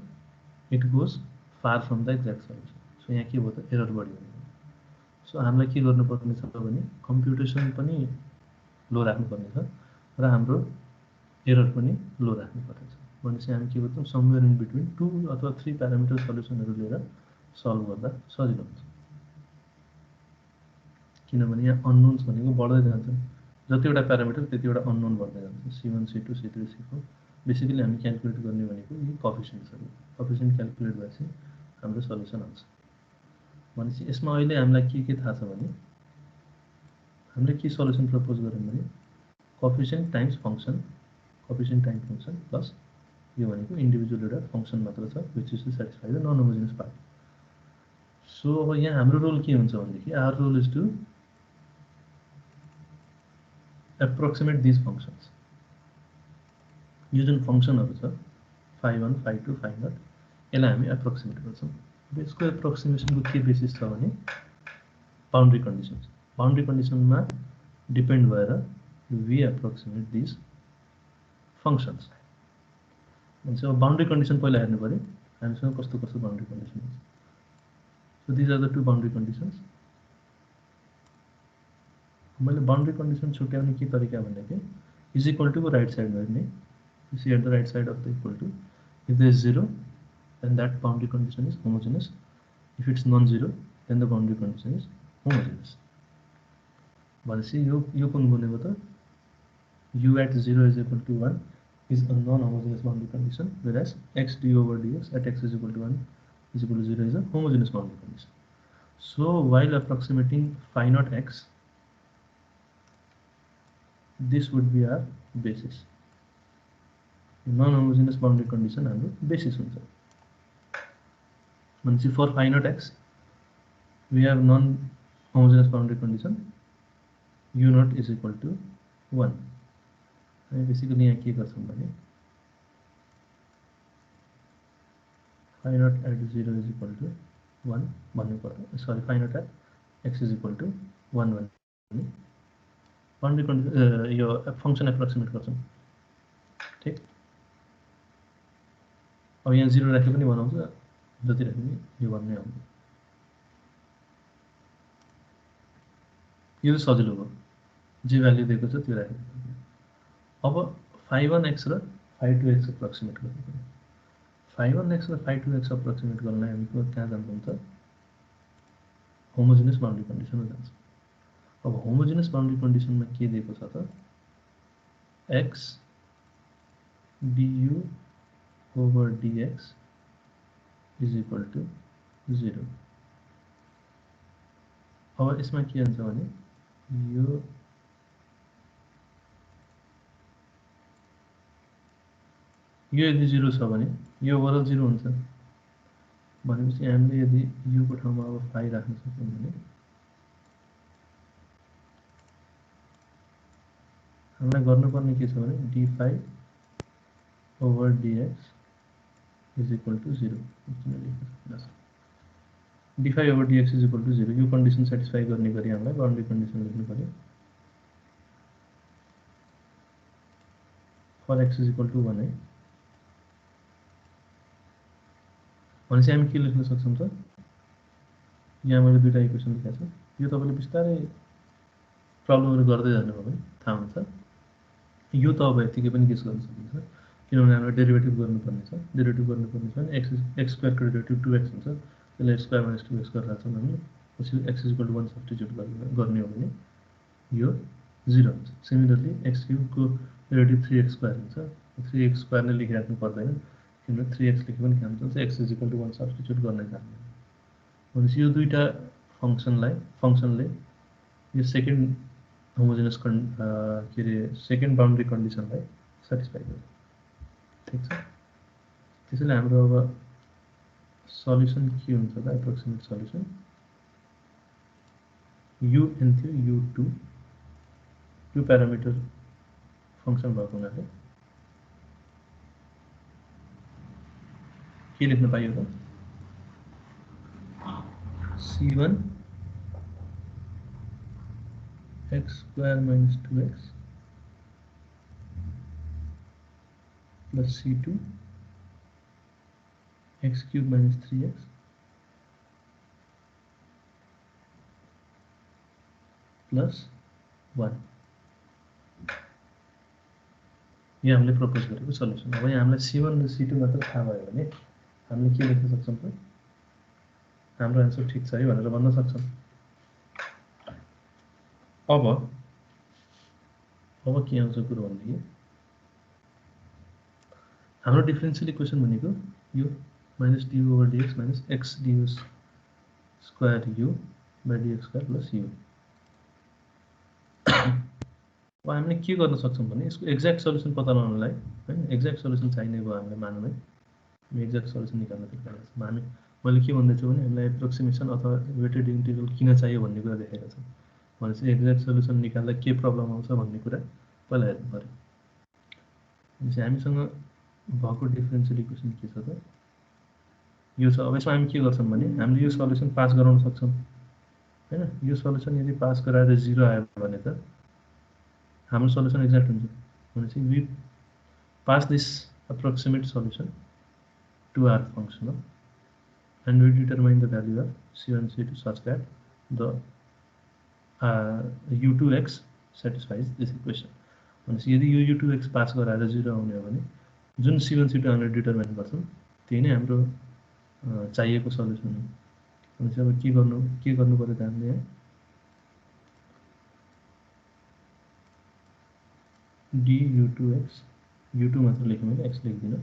A: it goes far from the exact solution. So यहाँ के भयो त, एरर बढ्यो. सो हामीलाई के गर्नुपर्ने छ भने कम्प्युटेसन पनि लो राख्नुपर्ने छ र हाम्रो एरर पनि लो राख्नुपर्ने छ. भनेपछि हामी के गर्छौं, समवेयर इन बिट्विन 2 अथवा 3 प्यारामिटर सल्युसनहरु लिएर सल्भ गर्दा सजिलो हुन्छ. किनभने यहाँ अननोन्स भनेको बढ्दै जान्छन्, जतिवटा प्यारामिटर त्यतिवटा अननोन बढ्दै जान्छ. C1 C2 C3 C4 basically हामी क्याल्कुलेट गर्ने भनेको यी कोएफिसिएन्ट्सहरु. कोएफिसिएन्ट क्याल्कुलेट भएपछि हाम्रो सल्युसन आउँछ. भनेपछि यसमा अहिले हामीलाई के थाहा छ भने हामीले के सल्युसन प्रपोज गर्यौं भने coefficient times function, coefficient times function plus यो भनेको इन्डिभिजुअल एउटा फंक्सन मात्र छ, which is to satisfy the non homogeneous part. So अब यहाँ हाम्रो रोल के हुन्छ भनेदेखि our role is to approximate these functions. यो जुन फंक्सनहरु छ phi 1 phi 2 phi naught, यसलाई हामी एप्रोक्सिमेट गर्छौं. यसको एप्रोक्सिमेसनको के बेसिस छ भने बाउन्ड्री कन्डिसन्स. बाउन्ड्री कन्डिसनमा डिपेन्ड भएर we approximate these functions. भनेपछि अब बाउन्ड्री कन्डिसन पहिला हेर्नु पर्यो हामीसँग कस्तो कस्तो बाउन्ड्री कन्डिसन छ. So these are the two boundary conditions. मैले बाउन्ड्री कन्डिसन छुट्याउने के तरिका भन्दाखेरि इज इक्वल टु को राइट साइड हेर्ने. You see at the right side of the equal to, if there is 0 then that boundary condition is homogeneous. If it's non-zero then the boundary condition is homogeneous. भनेपछि यो कुन बनेको त, u at 0 is equal to 1 is a non-homogeneous boundary condition, whereas x d over dx at x is equal to 1 is equal to 0 is a homogeneous boundary condition. So while approximating phi naught x, this would be our basis. Non-homogeneous boundary condition हाम्रो basis हुन्छ. भनेपछि for phi naught x we have non-homogeneous boundary condition u naught is equal to 1. हामी बेसिकली यहाँ के गर्छौं भने phi naught at 0 is equal to 1 भन्नु पर्छ. Sorry, phi naught at x is equal to 1 भन्ने बाउन्ड्री कन्डिसन यो फंक्सन एप्रोक्सिमेट गर्छौं. ठीक. अब यहाँ 0 राखे पनि 1 आउँछ, जति राखे पनि यो 1 नै आउँछ. यो सजिलो हो, जे भ्यालु दिएको छ त्यो राख्नु. अब phi 1x र phi 2x एप्रोक्सिमेट गर्नु. phi 1x र phi 2x एप्रोक्सिमेट गर्नलाई हामी कहाँ जान्छौं त, होमोजेनियस बाउन्ड्री कन्डिसनमा जान्छ. अब होमोजेनियस बाउन्ड्री कन्डिसनमा के दिएको छ त, x du over dx is equal to 0. अब यसमा के हुन्छ भने यो यो यदि 0 छ भने यो ओभरअल 0 हुन्छ भनेपछि हामीले यदि u को ठाउँमा अब फाइ राख्न सक्यौं भने हामीलाई गर्नुपर्ने के छ भने d phi over dx is equal to 0 d phi over dx is equal to 0 यो कन्डिसन सेटिस्फाई गर्ने गरी हामीलाई बाउन्ड्री कन्डिसन लेख्नु पर्यो for x is equal to 1 है भनेपछि हामी के लेख्न सक्छौं त यहाँ मैले दुईटा इक्वेसन लेखेको छु यो तपाईले बिस्तारै प्रब्लमहरु गर्दै जानुभयो भने थाहा हुन्छ यो त अब यतिकै पनि गेस गर्न सकिन्छ किनभने हामीले डेरिभेटिभ गर्नुपर्ने छ डेरिभेटिभ गर्नुपर्ने छ भने x स्क्वायर को डेरिभेटिभ 2x हुन्छ त्यसलाई x स्क्वायर माइनस 2x गरेर राख्छौं हामीले पछि x is equal to 1 substitute गर्ने हो भने यो 0 हुन्छ सिमिलरली x क्यूब को डेरिभेटिभ 3x स्क्वायर हुन्छ 3x स्क्वायर नै लेखिराख्नु पर्दैन किनभने 3x लेखे पनि काम चल्छ x is equal to 1 substitute गर्ने काम भनेपछि यो दुईटा फंक्सनले यो सेकेन्ड होमोजेनस के रे सेकेन्ड बाउन्ड्री कन्डिसनलाई सेटिस्फाई गर्छ ठीक छ त्यसैले हाम्रो अब सल्युसन के हुन्छ त एप्रोक्सिमेट सल्युसन un थियो u2 यो प्यारामिटर फंक्सन भएको हुनाले के लेख्न पाइयो त c1 x square minus 2x plus c2 x cube minus 3x plus 1 यो हामीले प्रपोज गरेको सल्युसन अब यहाँ हामीलाई c1 र c2 मात्र थाहा भयो भने हामीले के लेख्न सक्छौं त हाम्रो आन्सर ठीक छ है भनेर भन्न सक्छौं अब के आउँछ कुरो भन्दाखेरि हाम्रो डिफरेन्शियल इक्वेसन भनेको यो minus du over dx minus x du square u by dx square plus u अब हामीले के गर्न सक्छौं भने यसको एक्ज्याक्ट सल्युसन पत्ता लगाउनलाई हैन एक्ज्याक्ट सल्युसन चाहिने भयो हामीले मानौँ है एक्ज्याक्ट सल्युसन निकाल्न पर्छ हामी मैले के भन्दै छु भने हामीलाई एप्रोक्सिमेसन अथवा वेटेड इन्टिग्रल किन चाहियो भन्ने कुरा देखाएको छ भनेपछि एक्ज्याक्ट सल्युसन निकाल्दा के प्रब्लम आउँछ भन्ने कुरा पहिला हेर्नु पर्यो भनेपछि हामीसँग भएको डिफरेन्शियल इक्वेसन के छ त यो छ अब यसमा हामी के गर्छौं भने हामीले यो सल्युसन पास गराउन सक्छौं हैन यो सल्युसन यदि पास गराएर 0 आयो भने त हाम्रो सल्युसन एक्ज्याक्ट हुन्छ भनेपछि we pass this approximate solution to our functional and we determine the value of c1 c2 such that the u2x satisfies this equation भनेपछि यदि यो u2x पास गराएर 0 आउने हो भने जुन c1 c2 हामीले डिटरमाइन गर्छौं त्यही नै हाम्रो चाहिएको सल्युसन हो भनेपछि अब के गर्नु पर्यो त हामीले d u2x u2 मात्र लेख्नु मैले x लेख्दिन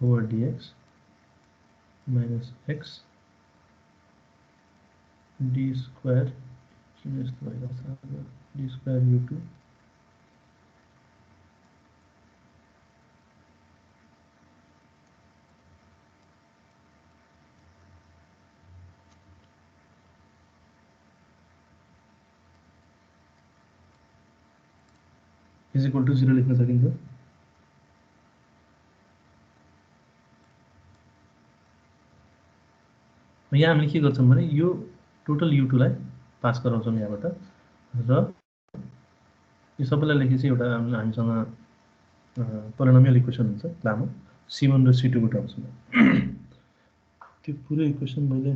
A: over dx minus x d square किन यस्तो भइरहेछ d square u2 is equal to 0 लेख्न सकिन्छ यहाँ हामीले के गर्छौं भने यो टोटल u2 लाई पास गराउँछौं यहाँबाट र यो सबैलाई लेखेपछि एउटा हामीसँग पोलिनोमियल इक्वेसन हुन्छ लामो c1 र c2 को टर्म्समा त्यो पुरै इक्वेसन मैले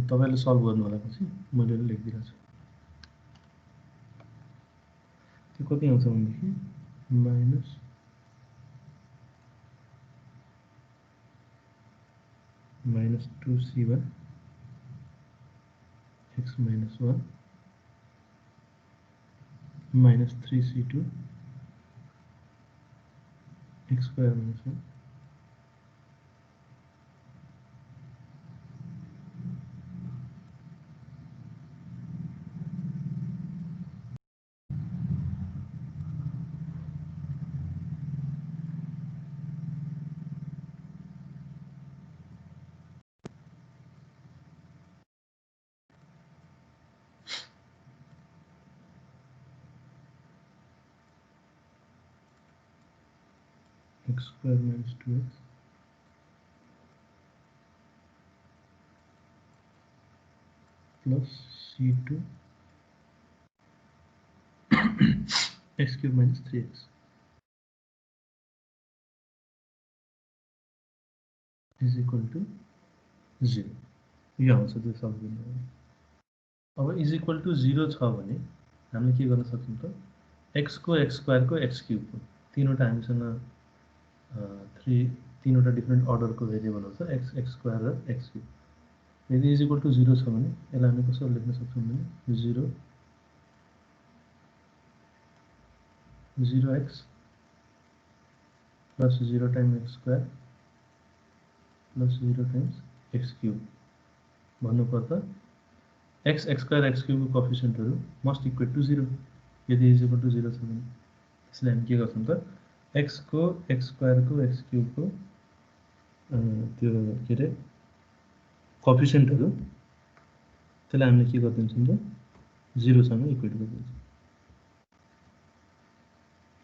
A: तपाईले सल्भ गर्नु होला पछि मैले लेखिदिएको छु त्यो कति आउँछ भनेदेखि minus minus 2c1 x minus 1 minus 3c2 x square minus 1 x square minus 2x plus c2 x cube minus 3x is equal to 0. यो आउँछ त्यो सल्भ गर्नु। अब इज इक्वल टू 0 छ भने हामीले के गर्न सक्छौँ त x को x स्क्वायर को x क्यूब को तीनवटा हामीसँग तीनवटा डिफ्रेन्ट अर्डरको भेरिएबलहरू छ x स्क्वायर र x क्यूब। यदि इज इक्वल टू 0 छ भने यसलाई हामी कसरी लेख्न सक्छौँ भने 0x plus 0 times x square plus 0 times x cube भन्नुपर्दा x स्क्वायर x क्यूब को कोएफिसिएन्टहरू मस्ट इक्वल टू 0 यदि इज इक्वल टू 0 छ भने त्यसले हामी के गर्छौँ त x को x स्क्वायर को x क्यूब को त्यो के अरे कोएफिसिएन्टहरू त्यसलाई हामीले के गरिदिन्छौँ त 0 सँग इक्वेट गरिदिन्छौँ।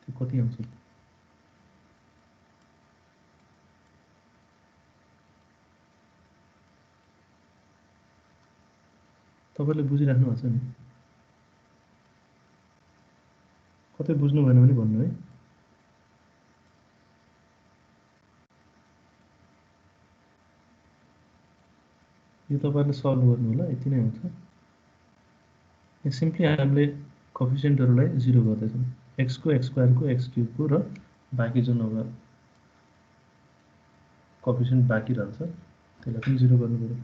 A: त्यो कति आउँछ तपाईले बुझिराख्नु भएको छ नि? कतै बुझ्नु भएन भने भन्नु है। यो तपाईले सल्भ गर्नु होला, यति नै हुन्छ। यो सिम्पली हामीले कोएफिसिएन्टहरुलाई 0 गर्दैछौँ। x को x स्क्वायर को x क्यूब को र बाँकी जुन अब कोएफिसिएन्ट बाँकी रहन्छ त्यसलाई पनि 0 गर्नु पर्यो।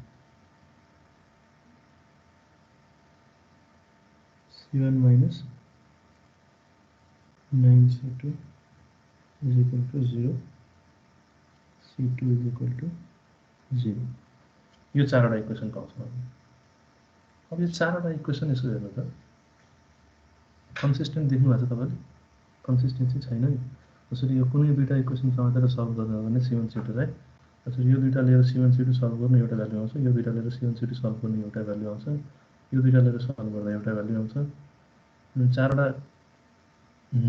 A: c1 minus 9c2 is equal to 0, c2 is equal to 0। यो चारवटा इक्वेसन पाउँछौँ हामी। अब यो चारवटा इक्वेसन यसो हेर्नु त कन्सिस्टेन्ट देख्नु भएको छ तपाईले? कन्सिस्टेन्सी छैन नि। जसरी यो कुनै दुईटा इक्वेसन समातेर सल्भ गर्नु हो भने c1 c2 है। जसरी यो दुईटा लिएर c1 c2 सल्भ गर्नु एउटा भ्यालु आउँछ, यो दुईटा लिएर c1 c2 सल्भ गर्नु एउटा भ्यालु आउँछ, यो दुईटा लिएर सल्भ गर्दा एउटा भ्यालु आउँछ। अनि चारवटा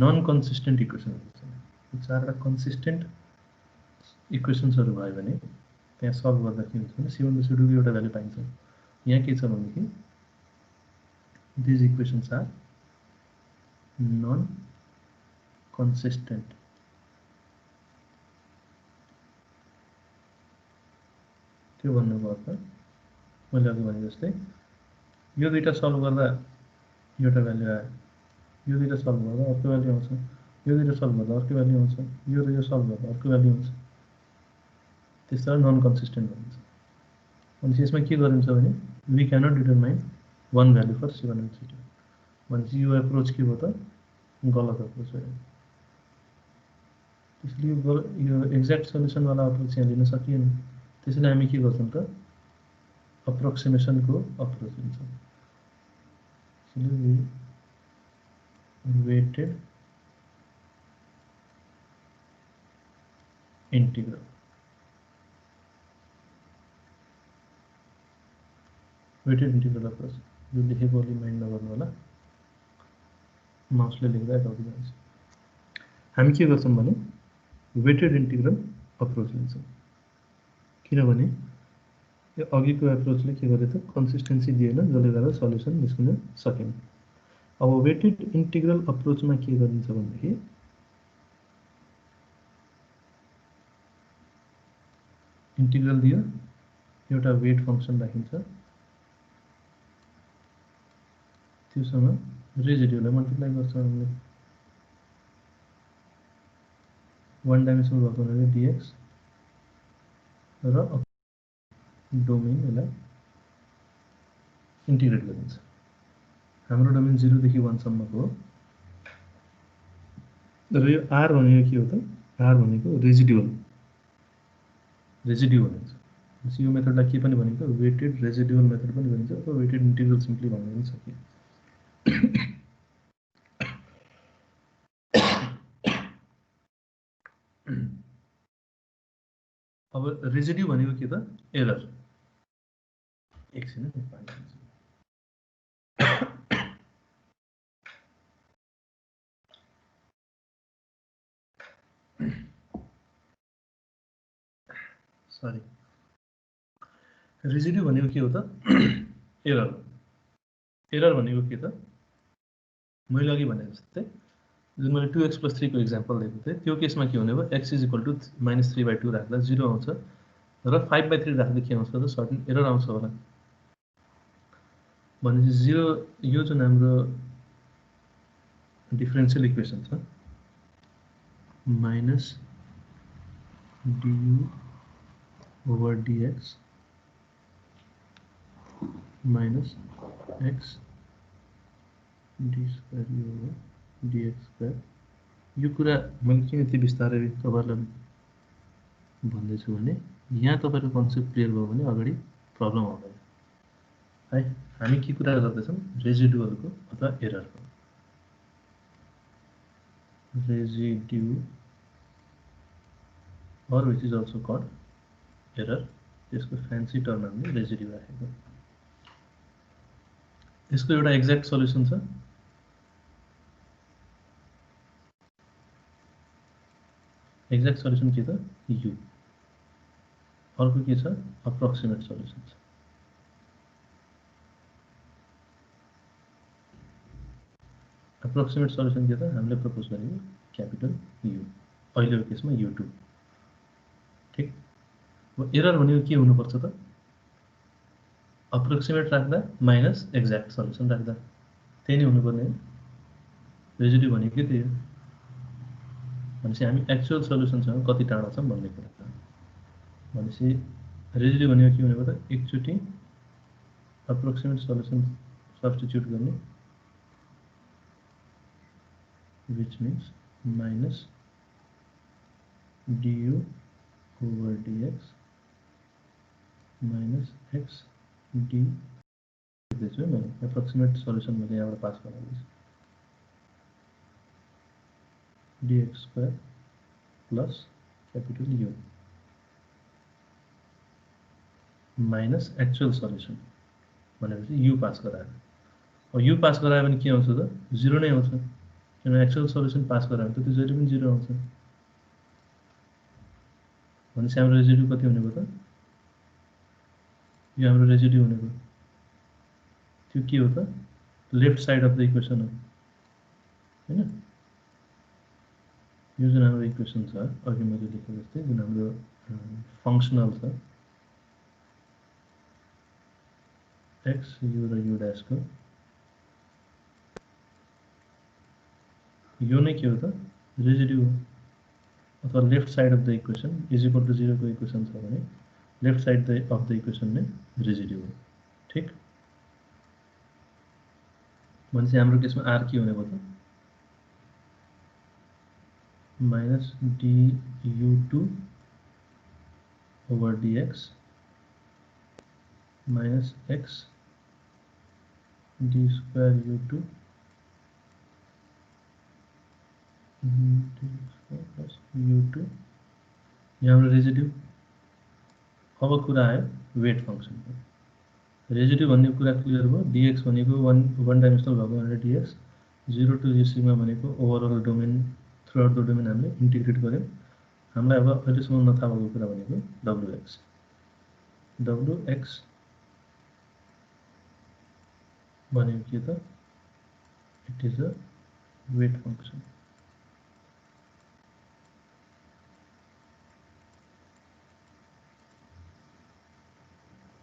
A: नन कन्सिस्टेन्ट इक्वेसनहरु छन्। यो चारवटा कन्सिस्टेन्ट इक्वेसन्सहरु भयो भने त्यहाँ सल्भ गर्दा के हुन्छ भने c1 र c2 को एउटा भ्यालु पाइन्छ। यहाँ के छ भनेदेखि these equations are non consistent। त्यो भन्नुको अर्थ मैले अघि भने जस्तै यो दुईटा सल्भ गर्दा एउटा भ्यालु आयो, यो दुईटा सल्भ गर्दा अर्को भ्यालु आउँछ, यो दुईटा सल्भ गर्दा अर्को भ्यालु आउँछ, यो र यो सल्भ गर्दा अर्को भ्यालु आउँछ। त्यसलाई नन कन्सिस्टेन्ट भनिन्छ। अनि यसमा के गरिन्छ भने we cannot determine one value for c1 and c2। भनेपछि यो एप्रोच के हो त गलत एप्रोच हो। त्यसले यो एक्ज्याक्ट सल्युसन वाला एप्रोच यहाँ लिन सकिएन। त्यसैले हामी के गर्छौं त अप्रोक्सिमेसनको अप्रोच लिन्छौं। त्यसैले वेटेड इंटीग्रल अप्रोच यो लेखेको अलि माइन्ड नगर्नु होला। माउसले लेख्दा यताउति जान्छ। हामी के गर्छौं भने वेटेड इंटीग्रल अप्रोच लिन्छौं। किनभने यो अघिको एप्रोचले के गर्यो त कन्सिस्टेन्सी दिएन, जसले गर्दा सल्युसन निस्किन सकेन। अब वेटेड इंटीग्रल अप्रोचमा के गरिन्छ भनेदेखि इंटीग्रल दियो, एउटा वेट फंक्सन राखिन्छ, त्योसँग रेजिड्युलाई मल्टिप्लाई गर्छ हामीले। वन डाइमेन्सनल भएको हुनाले dx र डोमेन यसलाई इन्टिग्रेट गरिन्छ। हाम्रो डोमेन 0 देखि 1 सम्मको हो। र यो r भनेको के हो त? r भनेको रेजिड्युअल भनिन्छ। यो मेथडलाई के पनि भनिन्छ? वेटेड रेजिड्युअल मेथड पनि भनिन्छ अथवा वेटेड इन्टिग्रल सिम्पली भन्न पनि सकिन्छ। अब रेजिड्यू भनेको के त? एरर। एकछिन सरी रेजिड्यू भनेको के हो त एरर एरर भनेको के त मैले अघि भने जस्तै जुन मैले 2x + 3 को इक्जाम्पल दिएको थिएँ त्यो केसमा के हुने भयो x = -3/2 राख्दा 0 आउँछ र 5/3 राख्दा के आउँछ त सर्टेन एरर आउँछ होला भनेपछि 0 यो जुन हाम्रो डिफरेन्शियल इक्वेसन छ -du/dx - x d2u/dx2 यो कुरा मैले किन यति बिस्तारै तपाईँहरूलाई भन्दैछु भने यहाँ तपाईँको कन्सेप्ट क्लियर भयो भने अगाडि प्रब्लम आउँदैन है हामी के कुरा गर्दैछौँ रेजिड्युअलको अथवा एररको residue or which is also called error त्यसको फ्यान्सी टर्म हामीले रेजिड्यू राखेको यसको एउटा एक्ज्याक्ट सल्युसन छ एक्ज्याक्ट सल्युसन के त u अर्को के छ अप्रोक्सिमेट सल्युसन छ अप्रोक्सिमेट सल्युसन के त हामीले प्रपोज गरेको क्यापिटल U अहिलेको केसमा U2 ठीक एरर भनेको के हुनुपर्छ त अप्रोक्सिमेट राख्दा माइनस एक्ज्याक्ट सल्युसन राख्दा त्यही नै हुनुपर्ने हो रेजिड्यू भनेको के त्यही हो भनेपछि हामी एक्चुअल सल्युसनसँग कति टाढा छौँ भन्ने कुरा भनेपछि रेजिड्यू भनेको के भनेको त एकचोटि अप्रोक्सिमेट सल्युसन सब्स्टिट्युट गर्ने which means minus du/dx minus x d लेख्दैछु म एप्रोक्सिमेट सल्युसन मैले यहाँबाट पास गराउँदैछु dx² plus capital U minus actual solution भनेपछि U पास गरायो अब U पास गरायो भने के आउँछ त 0 नै आउँछ किन एक्चुअल सल्युसन पास गरायो भने त त्यो जहिले पनि 0 आउँछ भनेपछि हाम्रो रेजिड्यू कति हुने भयो त यो हाम्रो रेजिड्यू हुने भयो त्यो के हो त left side of the equation हो हैन यो जुन हाम्रो इक्वेसन छ अघि मैले लेखेको जस्तै जुन हाम्रो फंक्सनल छ x u र u dash को यो नै के हो त रेजिड्यू हो अथवा left side of the equation is equal to 0 को इक्वेसन छ भने left side of the equation नै रेजिड्यू हो ठीक भनेपछि हाम्रो केसमा r के हुने भयो त minus du2/dx minus x d2u2 plus u2 यहाँ हाम्रो रेजिड्यू अब कुरा आयो वेट फंक्सन रेजिड्यू भन्ने कुरा क्लियर भयो dx भनेको वन डाइमेन्सनल भएको भनेर dx 0 to सिग्मा भनेको ओभरअल डोमेन थ्रुआउट द डोमेन हामीले इन्टिग्रेट गर्यौं हामीलाई अब अहिलेसम्म नथाहा भएको कुरा भनेको wx भनेको के त it is a weight function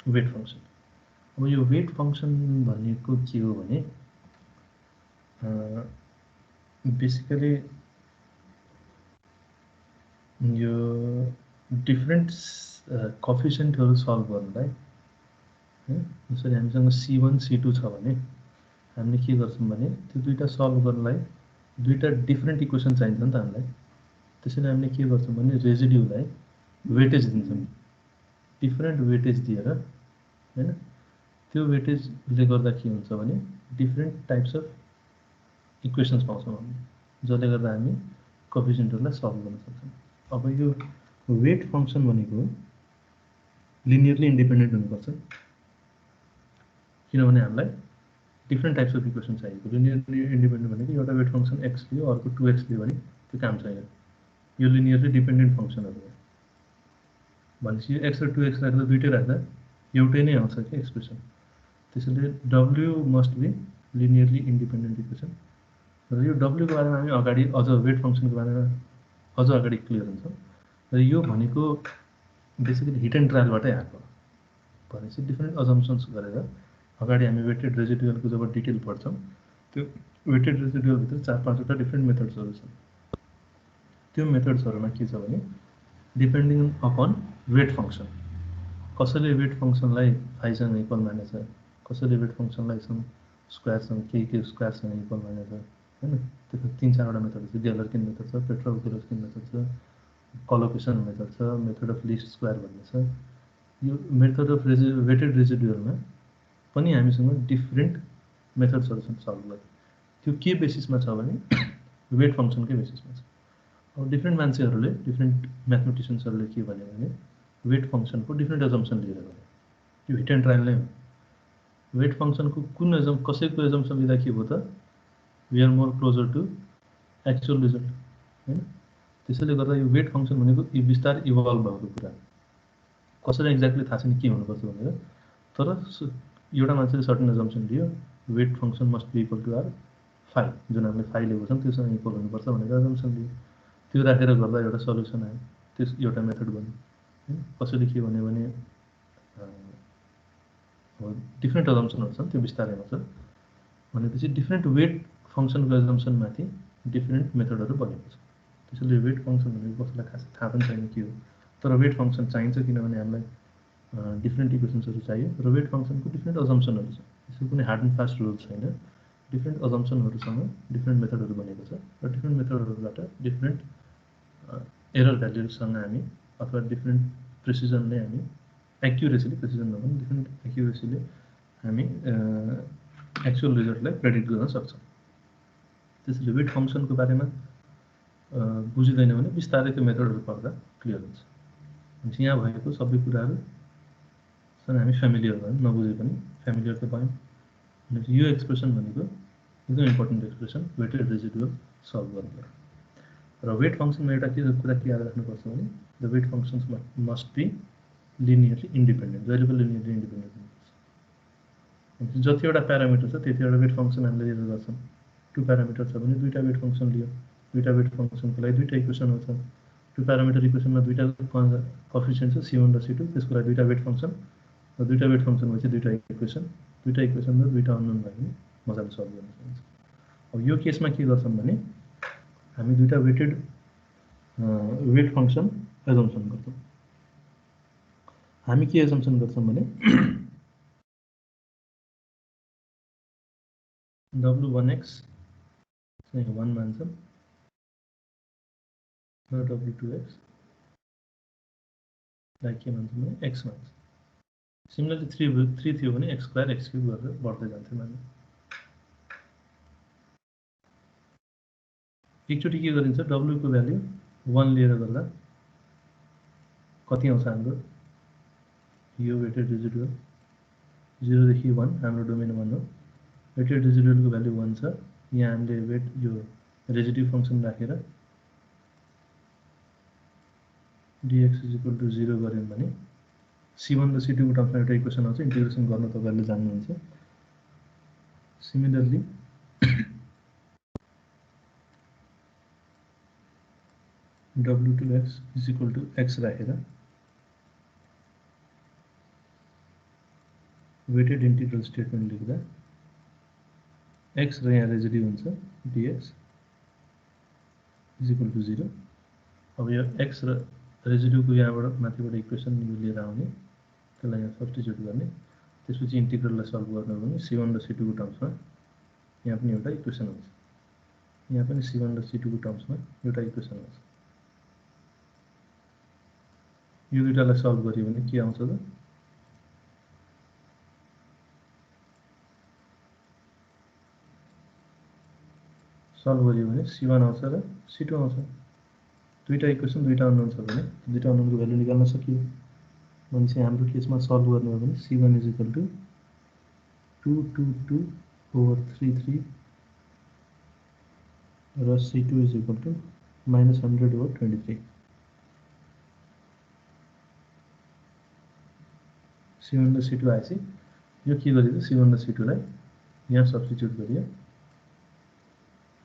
A: weight function अब यो वेट फंक्सन भनेको के हो भने बेसिकली यो डिफरेन्ट कोएफिसिएन्टहरु सल्भ गर्नलाई जसरी हामीसँग C1 C2 छ भने हामीले के गर्छौं भने त्यो दुईटा सल्भ गर्नलाई दुईटा डिफरेन्ट इक्वेसन चाहिन्छ नि त हामीलाई त्यसैले हामीले के गर्छौं भने रेजिड्युलाई वेटेज दिन्छौं डिफरेन्ट वेटेज दिएर हैन त्यो वेटेजले गर्दा के हुन्छ भने डिफरेन्ट टाइप्स अफ इक्वेसन्स पाउँछौं हामी जसले गर्दा हामी कोएफिसिएन्टहरुलाई सल्भ गर्न सक्छौं अब यो वेट फंक्सन भनेको लिनियरली इन्डिपेन्डेन्ट हुनुपर्छ किनभने हामीलाई डिफरेन्ट टाइप्स अफ इक्वेसन चाहिएको लिनियरली इन्डिपेन्डेन्ट भनेको एउटा वेट फंक्सन x लियो अर्को 2x लियो भने त्यो काम छैन यो लिनियरली डिपेन्डेन्ट फंक्सनहरु हो भनेपछि यो एक्स र 2x राख्दा दुइटै राख्दा एउटै नै आउँछ कि एक्सप्रेसन। त्यसैले W must be linearly independent equation. र यो W को बारेमा हामी अगाडि अझ वेट फङ्सनको बारेमा अझ अगाडि क्लियर हुन्छ। र यो भनेको बेसिकली हिट एन्ड ट्रायलबाटै आएको भनेपछि डिफ्रेन्ट अजम्सन्स गरेर अगाडि हामी वेटेड रेजिडुअलको जब डिटेल पढ्छौँ त्यो वेटेड रेजिडुअलभित्र 4-5वटा डिफ्रेन्ट मेथड्सहरू छन्। त्यो मेथड्सहरूमा के छ भने डिपेन्डिङ अपन वेट फङ्सन, कसैले वेट फङ्सनलाई फाइसँग इक्वल मानेछ, कसैले वेट फङ्सनलाई स्क्वायरसँग के स्क्वायरसँग इक्वल मानेछ होइन। त्यो 3-4वटा मेथड छ। ग्यालर्किन मेथड छ, पेट्रोव-गिलर्किन मेथड छ, कलोकेसन मेथड छ, मेथड अफ लिस्ट स्क्वायर भन्ने छ। यो मेथड अफ वेटेड रेजिडुअलमा पनि हामीसँग डिफ्रेन्ट मेथड्सहरू छन् सल्भ गर्ने। त्यो के बेसिसमा छ भने वेट फङ्सनकै बेसिसमा छ। अब डिफ्रेन्ट मान्छेहरूले डिफ्रेन्ट म्याथमेटिसियन्सहरूले के भन्यो भने वेट फङ्सनको डिफ्रेन्ट एजम्सन लिएर गयो। त्यो हिट एन्ड ट्रायल नै हो। वेट फङ्सनको कुन कसैको एजम्सन लिँदा के भयो त we are more closer to actual result होइन। त्यसैले गर्दा यो वेट फङ्सन भनेको बिस्तारै इभल्भ भएको कुरा। कसैलाई एक्ज्याक्टली थाहा छैन के हुनुपर्छ भनेर, तर एउटा मान्छेले सर्टन एजम्सन लियो weight function must be equal to R phi, जुन हामीले फाइ लिएको छौँ त्योसँग इक्वल हुनुपर्छ भनेर एजम्सन लियो। त्यो राखेर गर्दा एउटा सल्युसन आयो, त्यस एउटा मेथड बन्यो होइन। कसैले के भन्यो भने डिफ्रेन्ट एजम्सनहरू छन्, त्यो बिस्तारैमा छ भनेपछि डिफ्रेन्ट वेट फङ्सनको एजम्सनमाथि डिफ्रेन्ट मेथडहरू बनेको छ। त्यसैले वेट फङ्सन भनेको कसैलाई खास थाहा पनि छैन के हो, तर वेट फङ्सन चाहिन्छ किनभने हामीलाई डिफ्रेन्ट इक्वेसन्सहरू चाहियो र वेट फङ्सनको डिफ्रेन्ट अजम्सनहरू छ। त्यसको कुनै हार्ड एन्ड फास्ट रुल छैन। डिफ्रेन्ट अजम्सनहरूसँग डिफ्रेन्ट मेथडहरू बनेको छ र डिफ्रेन्ट मेथडहरूबाट डिफ्रेन्ट एरर भ्याल्युसँग हामी अथवा डिफ्रेन्ट प्रेसिजनले हामी एक्युरेसीले, प्रेसिजन नभने डिफ्रेन्ट एक्युरेसीले हामी एक्चुअल रिजल्टलाई प्रेडिक्ट गर्न सक्छौँ। त्यसैले वेट फङ्सनको बारेमा बुझिँदैन भने बिस्तारै त्यो मेथडहरू पढ्दा क्लियर हुन्छ। भनेपछि यहाँ भएको सबै कुराहरूसँग हामी फ्यामिलियर भयौँ, नबुझे पनि फ्यामिलियर त भयौँ। भनेपछि यो एक्सप्रेसन भनेको एकदम important expression weighted residual solve गर्नुलाई। र वेट फङ्सनमा एउटा के कुरा के याद राख्नुपर्छ भने the weight functions must be linearly independent, जहिले पनि लिनियरली इन्डिपेन्डेन्ट हुनुपर्छ। जतिवटा प्यारामिटर छ त्यतिवटा वेट फङ्सन हामीले लिएर गर्छौँ। 2 प्यारामिटर छ भने 2टा वेट फङ्सन लियो, 2टा वेट फङ्सनको लागि 2टा इक्वेसन हुन्छ। 2 प्यारामिटर इक्वेसनमा 2टा कोएफिसिएन्ट छ C1 र C2, त्यसको लागि 2टा वेट फङ्सन र 2टा वेट फङ्सन भएपछि 2टा इक्वेसन, 2टा इक्वेसन र 2टा अननोन लागि मजाले सल्भ गर्न सकिन्छ। अब यो केसमा के गर्छौँ भने हामी 2टा वेटेड वेट फङ्सन एजम्सन गर्छौँ। हामी के एजम्सन गर्छौँ भने W1x चाहिँ 1 मान्छौँ र W2x लाई के मान्छौँ भने x मान्छौँ। सिमिलरली 3 थियो भने x स्क्वायर x क्युब गरेर बढ्दै जान्थ्यौँ हामी। एकचोटि के गरिन्छ W को भ्याल्यु 1 लिएर गर्दा कति आउँछ हाम्रो यो वेटेड रेजिडुअल 0 देखि 1 हाम्रो डोमेन 1 हो। वेटेड रेजिडुअलको भ्याल्यु 1 छ। यहाँ हामीले वेट यो रेजिड्यु फङ्सन राखेर dx = 0 गऱ्यौँ भने C1 र C2 को टर्ममा एउटा इक्वेसन आउँछ, इन्टिग्रेसन गर्न तपाईहरुले जान्नुहुन्छ। सिमिलरली W2x = x राखेर वेटेड इन्टिग्रल स्टेटमेन्ट लेख्दा x र यहाँ रेजिड्यु हुन्छ dx = 0। अब यो x र रेजिड्युको यहाँबाट माथिबाट इक्वेसन लिएर आउने, त्यसलाई यहाँ सब्स्टिट्युट गर्ने, त्यसपछि इन्टिग्रललाई सल्भ गर्ने हो भने C1 र C2 को टर्म्समा यहाँ पनि एउटा इक्वेसन हुन्छ। यहाँ पनि C1 र C2 को टर्म्समा एउटा इक्वेसन हुन्छ। यो दुईटालाई सल्भ गरियो भने के आउँछ त सल्भ गरियो भने C1 आउँछ र C2 आउँछ। दुईटा इक्वेसन दुईटा अननोन छ भने दुईटा अननोनको भ्यालु निकाल्न सकियो। भनेपछि हाम्रो केसमा सल्भ गर्ने हो भने C1 = 222/33 र C2 = -100/23। C1 र C2 आएपछि यो के गरियो त C1 र C2 लाई यहाँ सब्स्टिट्युट गरियो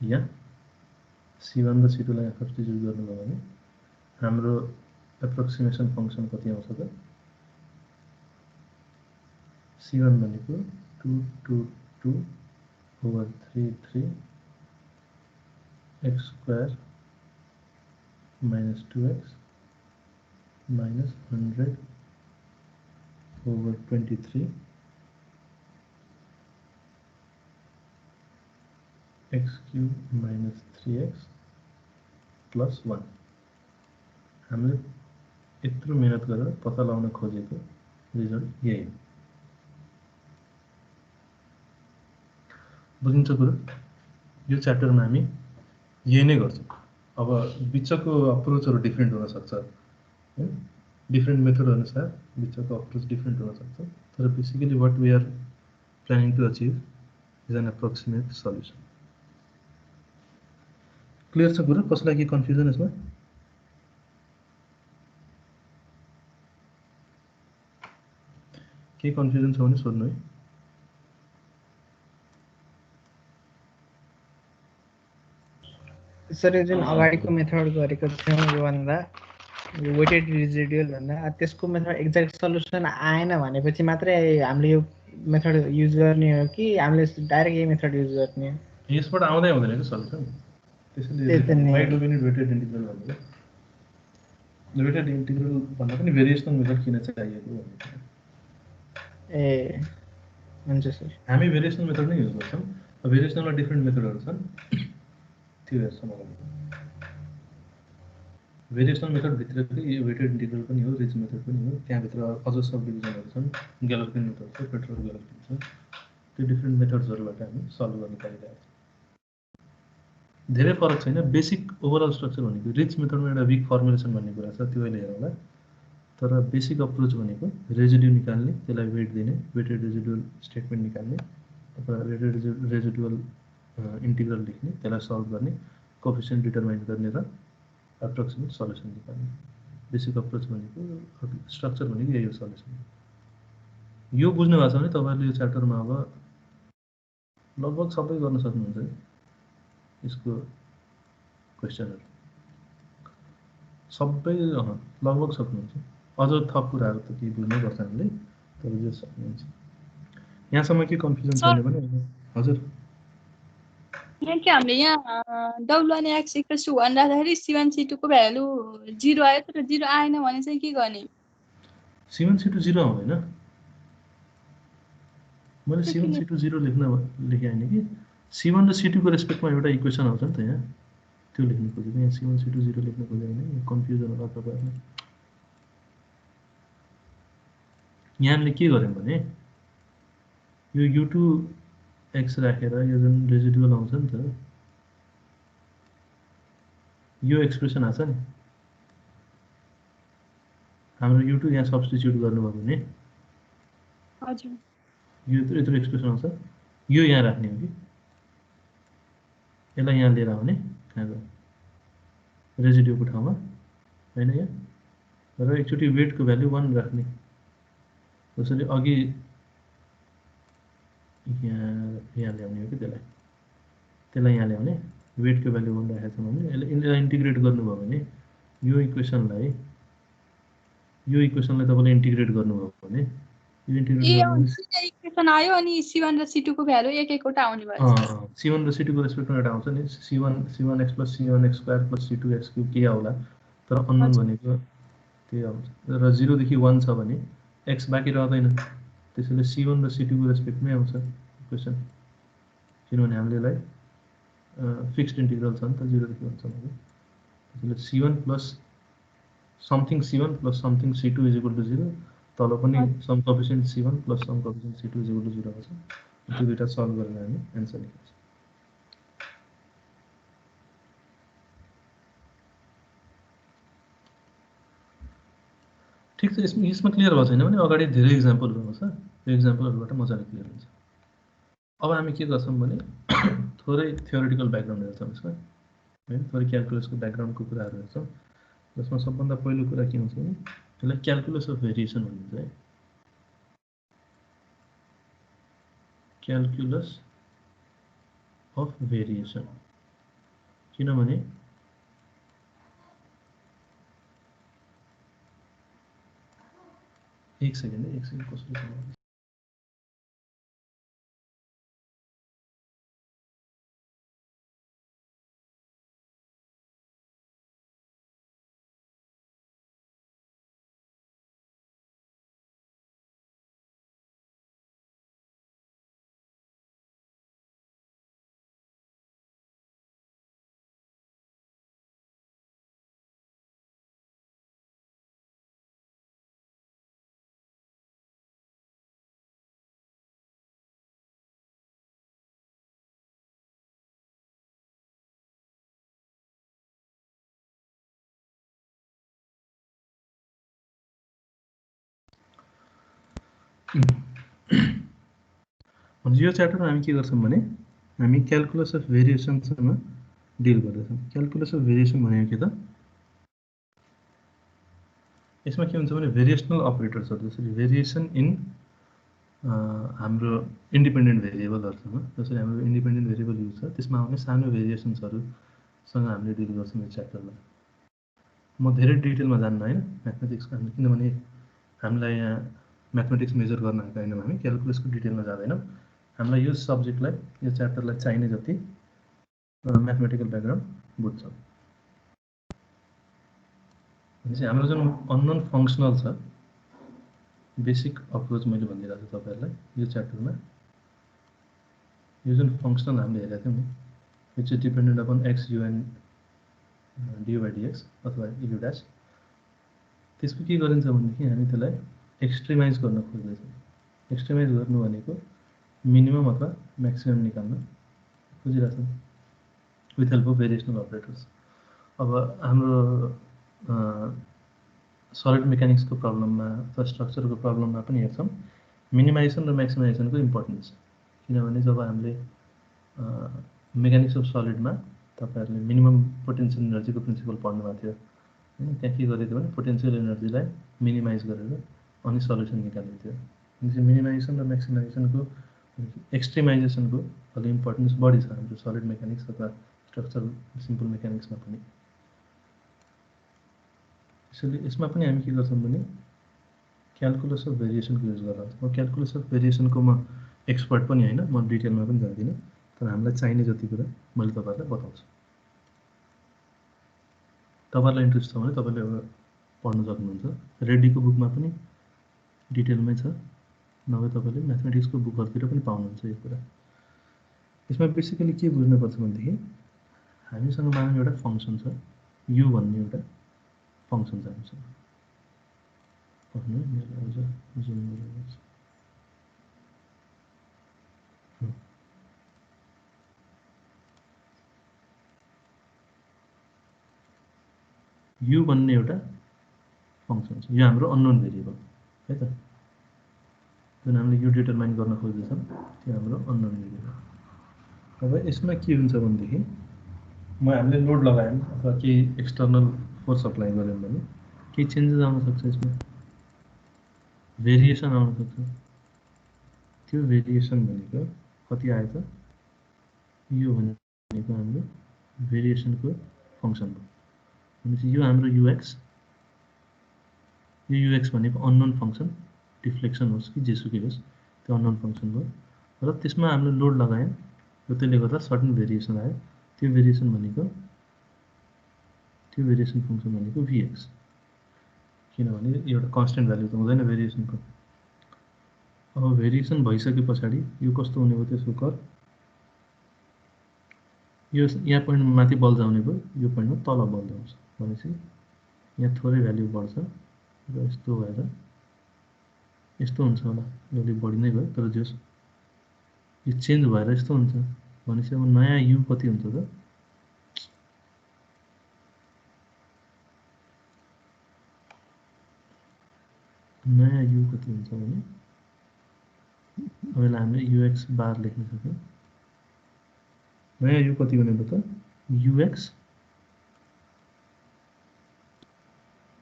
A: यहाँ C1 र C2 लाई सब्स्टिट्युट गर्नुभयो भने हाम्रो एप्रोक्सिमेसन फंक्सन कति आउँछ त C1 भनेको 222 over 33 x square minus 2x minus 100 over 23 x cube minus 3x plus 1 हामीले यत्रो मेहनत गरेर पत्ता लगाउन खोजेको रिजल्ट यही हो बुझिन्छ कुरो यो च्याप्टरमा हामी यही नै गर्छौं अब बिचको अप्रोचहरु डिफरेन्ट हुन सक्छ हैन डिफरेन्ट मेथड अनुसार बिचको अप्रोच डिफरेन्ट हुन सक्छ तर basically what we are planning to achieve is an approximate solution clear छ कुरो कसलाई के कन्फ्युजन यसमा के कन्फ्युजन छ भने सोध्नु है
B: सर जुन अगाडिको मेथड गरेको थियौं यो भन्दा वेटेड रेजिडुअल भन्दा त्यसको मेथड एक्ज्याक्ट सल्युसन आएन भनेपछि मात्रै हामीले यो मेथड युज गर्ने हो कि हामीले डाइरेक्ट यही मेथड युज गर्ने हो
A: यसबाट आउँदै हुँदैन के सल्युसन त्यसैले why do we need weighted integral भन्ने वेटेड इन्टिग्रल भन्दा पनि भेरिएसनल मेथड किन चाहिएको भन्ने
B: ए हुन्छ सर
A: हामी भेरिएसनल मेथड नै युज गर्छौं भेरिएसनलमा डिफरेन्ट मेथडहरु छन् त्यो हेर्छौं भेरिएसनल मेथड भित्रकै यो वेटेड इन्टिग्रल पनि हो रिच मेथड पनि हो त्यहाँ भित्र अझ सब डिभिजनहरु छन् ग्यालर्किन मेथड छ पेट्रोल ग्यालर्किन छ त्यो डिफरेन्ट मेथड्सहरुबाट हामी सल्भ गर्न पाइरहेका छौं धेरै फरक छैन बेसिक ओभरअल स्ट्रक्चर भनेको रिच मेथडमा एउटा वीक फर्मुलेसन भन्ने कुरा छ त्यो अहिले हेरौँला तर बेसिक अप्रोच भनेको रेजिड्यु निकाल्ने त्यसलाई वेट दिने वेटेड रेजिडुअल स्टेटमेन्ट निकाल्ने अथवा वेटेड रेजिडुअल इन्टिग्रल लेख्ने त्यसलाई सल्भ गर्ने कोएफिसिएन्ट डिटरमाइन गर्ने र एप्रोक्सिमेट सल्युसन निकाल्ने बेसिक अप्रोच भनेको स्ट्रक्चर भनेको यही हो सल्युसन यो बुझ्नु भएको छ भने तपाईहरुले यो च्याप्टरमा अब लगभग सबै गर्न सक्नुहुन्छ यसको क्वेशनहरु सबै लगभग सक्नुहुन्छ अझ थप कुराहरु त के बुझ्नै पर्छ हामीले तर जो सक्नुहुन्छ यहाँसम्म के कन्फ्युजन छैन भने हजुर
C: यहाँ के हामीले यहाँ w1x = 1 राख्दाखेरि c1 c2 को भ्यालु 0 आयो तर 0 आएन भने चाहिँ के गर्ने
A: c1 c2 0 आउँदैन मैले c1 c2 0 लेखे हैन कि c1 र c2 को रेस्पेक्टमा एउटा इक्वेसन आउँछ नि त यहाँ त्यो लेख्न खोजेको यहाँ c1 c2 0 लेख्न खोजेको हैन यो कन्फ्युजन होला तपाईहरुलाई यहाँ हामीले के गर्यौं भने यो u2 x राखेर यो जुन रेजिडुअल आउँछ नि त यो एक्सप्रेसन आछ नि हाम्रो u2 यहाँ सब्स्टिट्युट गर्नुभयो भने
C: हजुर
A: यो यत्रो एक्सप्रेसन आउँछ यो यहाँ राख्ने हो कि यसलाई यहाँ लिएर आउने कहाँ गयो रेजिड्युको ठाउँमा हैन यहाँ र एकचोटी वेटको भ्यालु 1 राख्ने जसरी अघि यहाँ ल्याउने हो कि त्यसलाई यहाँ ल्याउने वेटको भ्यालु 1 राखेको छ भने यसलाई इन्टिग्रेट गर्नुभयो भने यो इक्वेसनलाई तपाईले इन्टिग्रेट गर्नुभयो भने यो
C: इक्वेसन आयो अनि c1 र c2 को भ्यालु एक एकवटा आउने भयो
A: c1 र c2 को रेस्पेक्टमा एउटा आउँछ नि c1x + c1x² + c2x³ के आउला तर अननोन भनेको त्यो आउँछ र 0 देखि 1 छ भने x बाँकी रहदैन त्यसैले c1 र c2 को रेस्पेक्टमै आउँछ इक्वेसन किनभने हामीले यसलाई फिक्स्ड इन्टिग्रल छ नि त 0 देखि 1 सम्म त्यसैले c1 + something c1 + something c2 = 0 तल पनि some coefficient c1 + some coefficient c2 = 0 आउँछ त्यो दुईटा सल्भ गरेर हामी आन्सर लेख्छौं ठीक छ यसमा क्लियर भएको छैन भने अगाडि धेरै एक्जाम्पलहरु आउँछ त्यो एक्जाम्पलहरुबाट मजाले क्लियर हुन्छ अब हामी के गर्छौं भने थोरै थ्योरेटिकल ब्याकग्राउन्ड हेर्छौं यसमा हैन थोरै क्याल्कुलसको ब्याकग्राउन्डको कुराहरु हेर्छौं जसमा सबभन्दा पहिलो कुरा के हुन्छ भने त्यसलाई क्याल्कुलस अफ भेरिएसन भनिन्छ है क्यालकुलस अफ भेरिएसन, किनभने एक सेकेन्ड कसरी चलाउँछ। यो च्याप्टरमा हामी के गर्छौँ भने हामी क्यालकुलस अफ भेरिएसनसँग डिल गर्दैछौँ। क्यालकुलस अफ भेरिएसन भनेको के त, यसमा के हुन्छ भने भेरिएसनल अपरेटर्सहरू, जसरी भेरिएसन इन हाम्रो इन्डिपेन्डेन्ट भेरिएबलहरूसँग, जसरी हाम्रो इन्डिपेन्डेन्ट भेरिएबल युज छ त्यसमा आउने सानो भेरिएसन्सहरूसँग हामीले डिल गर्छौँ यो च्याप्टरमा। म धेरै डिटेलमा जान्न होइन म्याथमेटिक्सको, किनभने हामीलाई यहाँ म्याथमेटिक्स मेजर गर्न आएको होइनौँ, हामी क्यालकुलसको डिटेलमा जाँदैनौँ। हामीलाई यो सब्जेक्टलाई, यो च्याप्टरलाई चाहिने जति म्याथमेटिकल ब्याकग्राउन्ड बुझ्छौँ। भनेपछि हाम्रो जुन अननोन फङ्सनल छ, बेसिक अप्रोच मैले भनिदिइरहेको छु तपाईँहरूलाई यो च्याप्टरमा। यो जुन फङ्सनल हामीले हेरेका थियौँ नि, which is dependent upon x u and D by dx अथवा यु ड्यास, त्यसको के गरिन्छ भनेदेखि हामी त्यसलाई एक्सट्रिमाइज गर्न खोज्दैछौँ। एक्सट्रिमाइज गर्नु भनेको मिनिमम अथवा म्याक्सिमम निकाल्न खोजिरहेछौँ विथ हेल्प अफ भेरिएसनल अपरेटर्स। अब हाम्रो सलिड मेकानिक्सको प्रब्लममा अथवा स्ट्रक्चरको प्रब्लममा पनि हेर्छौँ मिनिमाइजेसन र म्याक्सिमाइजेसनको इम्पोर्टेन्स। किनभने जब हामीले मेकानिक्स अफ सलिडमा तपाईँहरूले मिनिमम पोटेन्सियल इनर्जीको प्रिन्सिपल पढ्नुभएको थियो होइन, त्यहाँ के गरेको थियो भने पोटेन्सियल इनर्जीलाई मिनिमाइज गरेर अनि सल्युसन निकालेको थियो। भनेपछि मिनिमाइजेसन र म्याक्सिमाइजेसनको, एक्सट्रिमाइजेसनको अलि इम्पोर्टेन्स बढी छ हाम्रो सलिड मेकानिक्स अथवा स्ट्रक्चरल सिम्पल मेकानिक्समा पनि। त्यसैले यसमा पनि हामी के गर्छौँ भने क्यालकुलस अफ भेरिएसनको युज गरेर, म क्यालकुलस अफ भेरिएसनको म एक्सपर्ट पनि होइन, म डिटेलमा पनि जाँदिनँ, तर हामीलाई चाहिने जति कुरा मैले तपाईँहरूलाई बताउँछु। तपाईँहरूलाई इन्ट्रेस्ट छ भने तपाईँले एउटा पढ्नु सक्नुहुन्छ। रेड्डीको बुकमा पनि डिटेलमै छ, नभए तपाईँले म्याथमेटिक्सको बुकहरूतिर पनि पाउनुहुन्छ यो कुरा। यसमा बेसिकली के बुझ्नुपर्छ भनेदेखि हामीसँग मानव एउटा फङ्सन छ, यु भन्ने एउटा फङ्सन छ हामीसँग। पढ्नु मेरो अझ जुम गरेर यु भन्ने एउटा फङ्सन छ, यो हाम्रो अननोन भेरिएबल है त, जुन हामीले यु डिटरमाइन गर्न खोज्दैछौँ त्यो हाम्रो अननोन भेरिएबल। अब यसमा के हुन्छ भनेदेखि हामीले लोड लगायौँ अथवा केही एक्सटर्नल फोर्स अप्लाई गऱ्यौँ भने केही चेन्जेस आउन सक्छ, यसमा भेरिएसन आउन सक्छ। त्यो भेरिएसन भनेको कति आयो त, यो भनेको हाम्रो भेरिएसनको फङ्सन हो। भनेपछि यो हाम्रो युएक्स, यो युएक्स भनेको अननोन फङ्सन, डिफ्लेक्सन होस् कि जेसुकै होस् त्यो अननोन फङ्सन हो, र त्यसमा हामीले लोड लगायौँ र त्यसले गर्दा सर्टन भेरिएसन आयो। त्यो भेरिएसन फङ्सन भनेको भिएक्स, किनभने एउटा कन्स्टेन्ट भ्याल्यु त हुँदैन भेरिएसनको। अब भेरिएसन भइसके पछाडि यो कस्तो हुने भयो, त्यसको कर्भ यो यहाँ पोइन्टमा माथि बल जाउने भयो, यो पोइन्टमा तल बल जाउँछ। भनेपछि यहाँ थोरै भ्याल्यु बढ्छ र यस्तो भएर यस्तो हुन्छ होला, यो अलिक बढी नै भयो, तर जस यो चेन्ज भएर यस्तो हुन्छ। भनेपछि अब नयाँ यु कति हुन्छ त, नयाँ यु कति हुन्छ भने अब यसलाई हामीले युएक्स बार लेख्न सक्छौँ। नयाँ यु कति भनेको त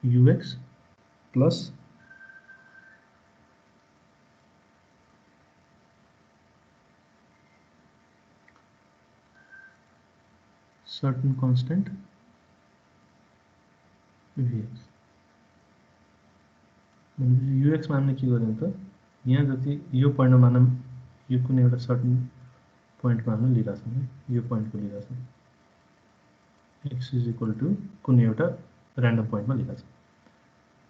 A: UX plus certain constant Vx Ux मान्ने के गर्यौं त यहाँ जति यो पोइन्टमा मानौं यो कुनै एउटा सर्टेन पोइन्टमा हामी लिइरहेछौँ है यो पोइन्टको लिइरहेछौँ x इज इक्वल टु कुनै एउटा र्यान्डम पोइन्टमा लिइरहेछौँ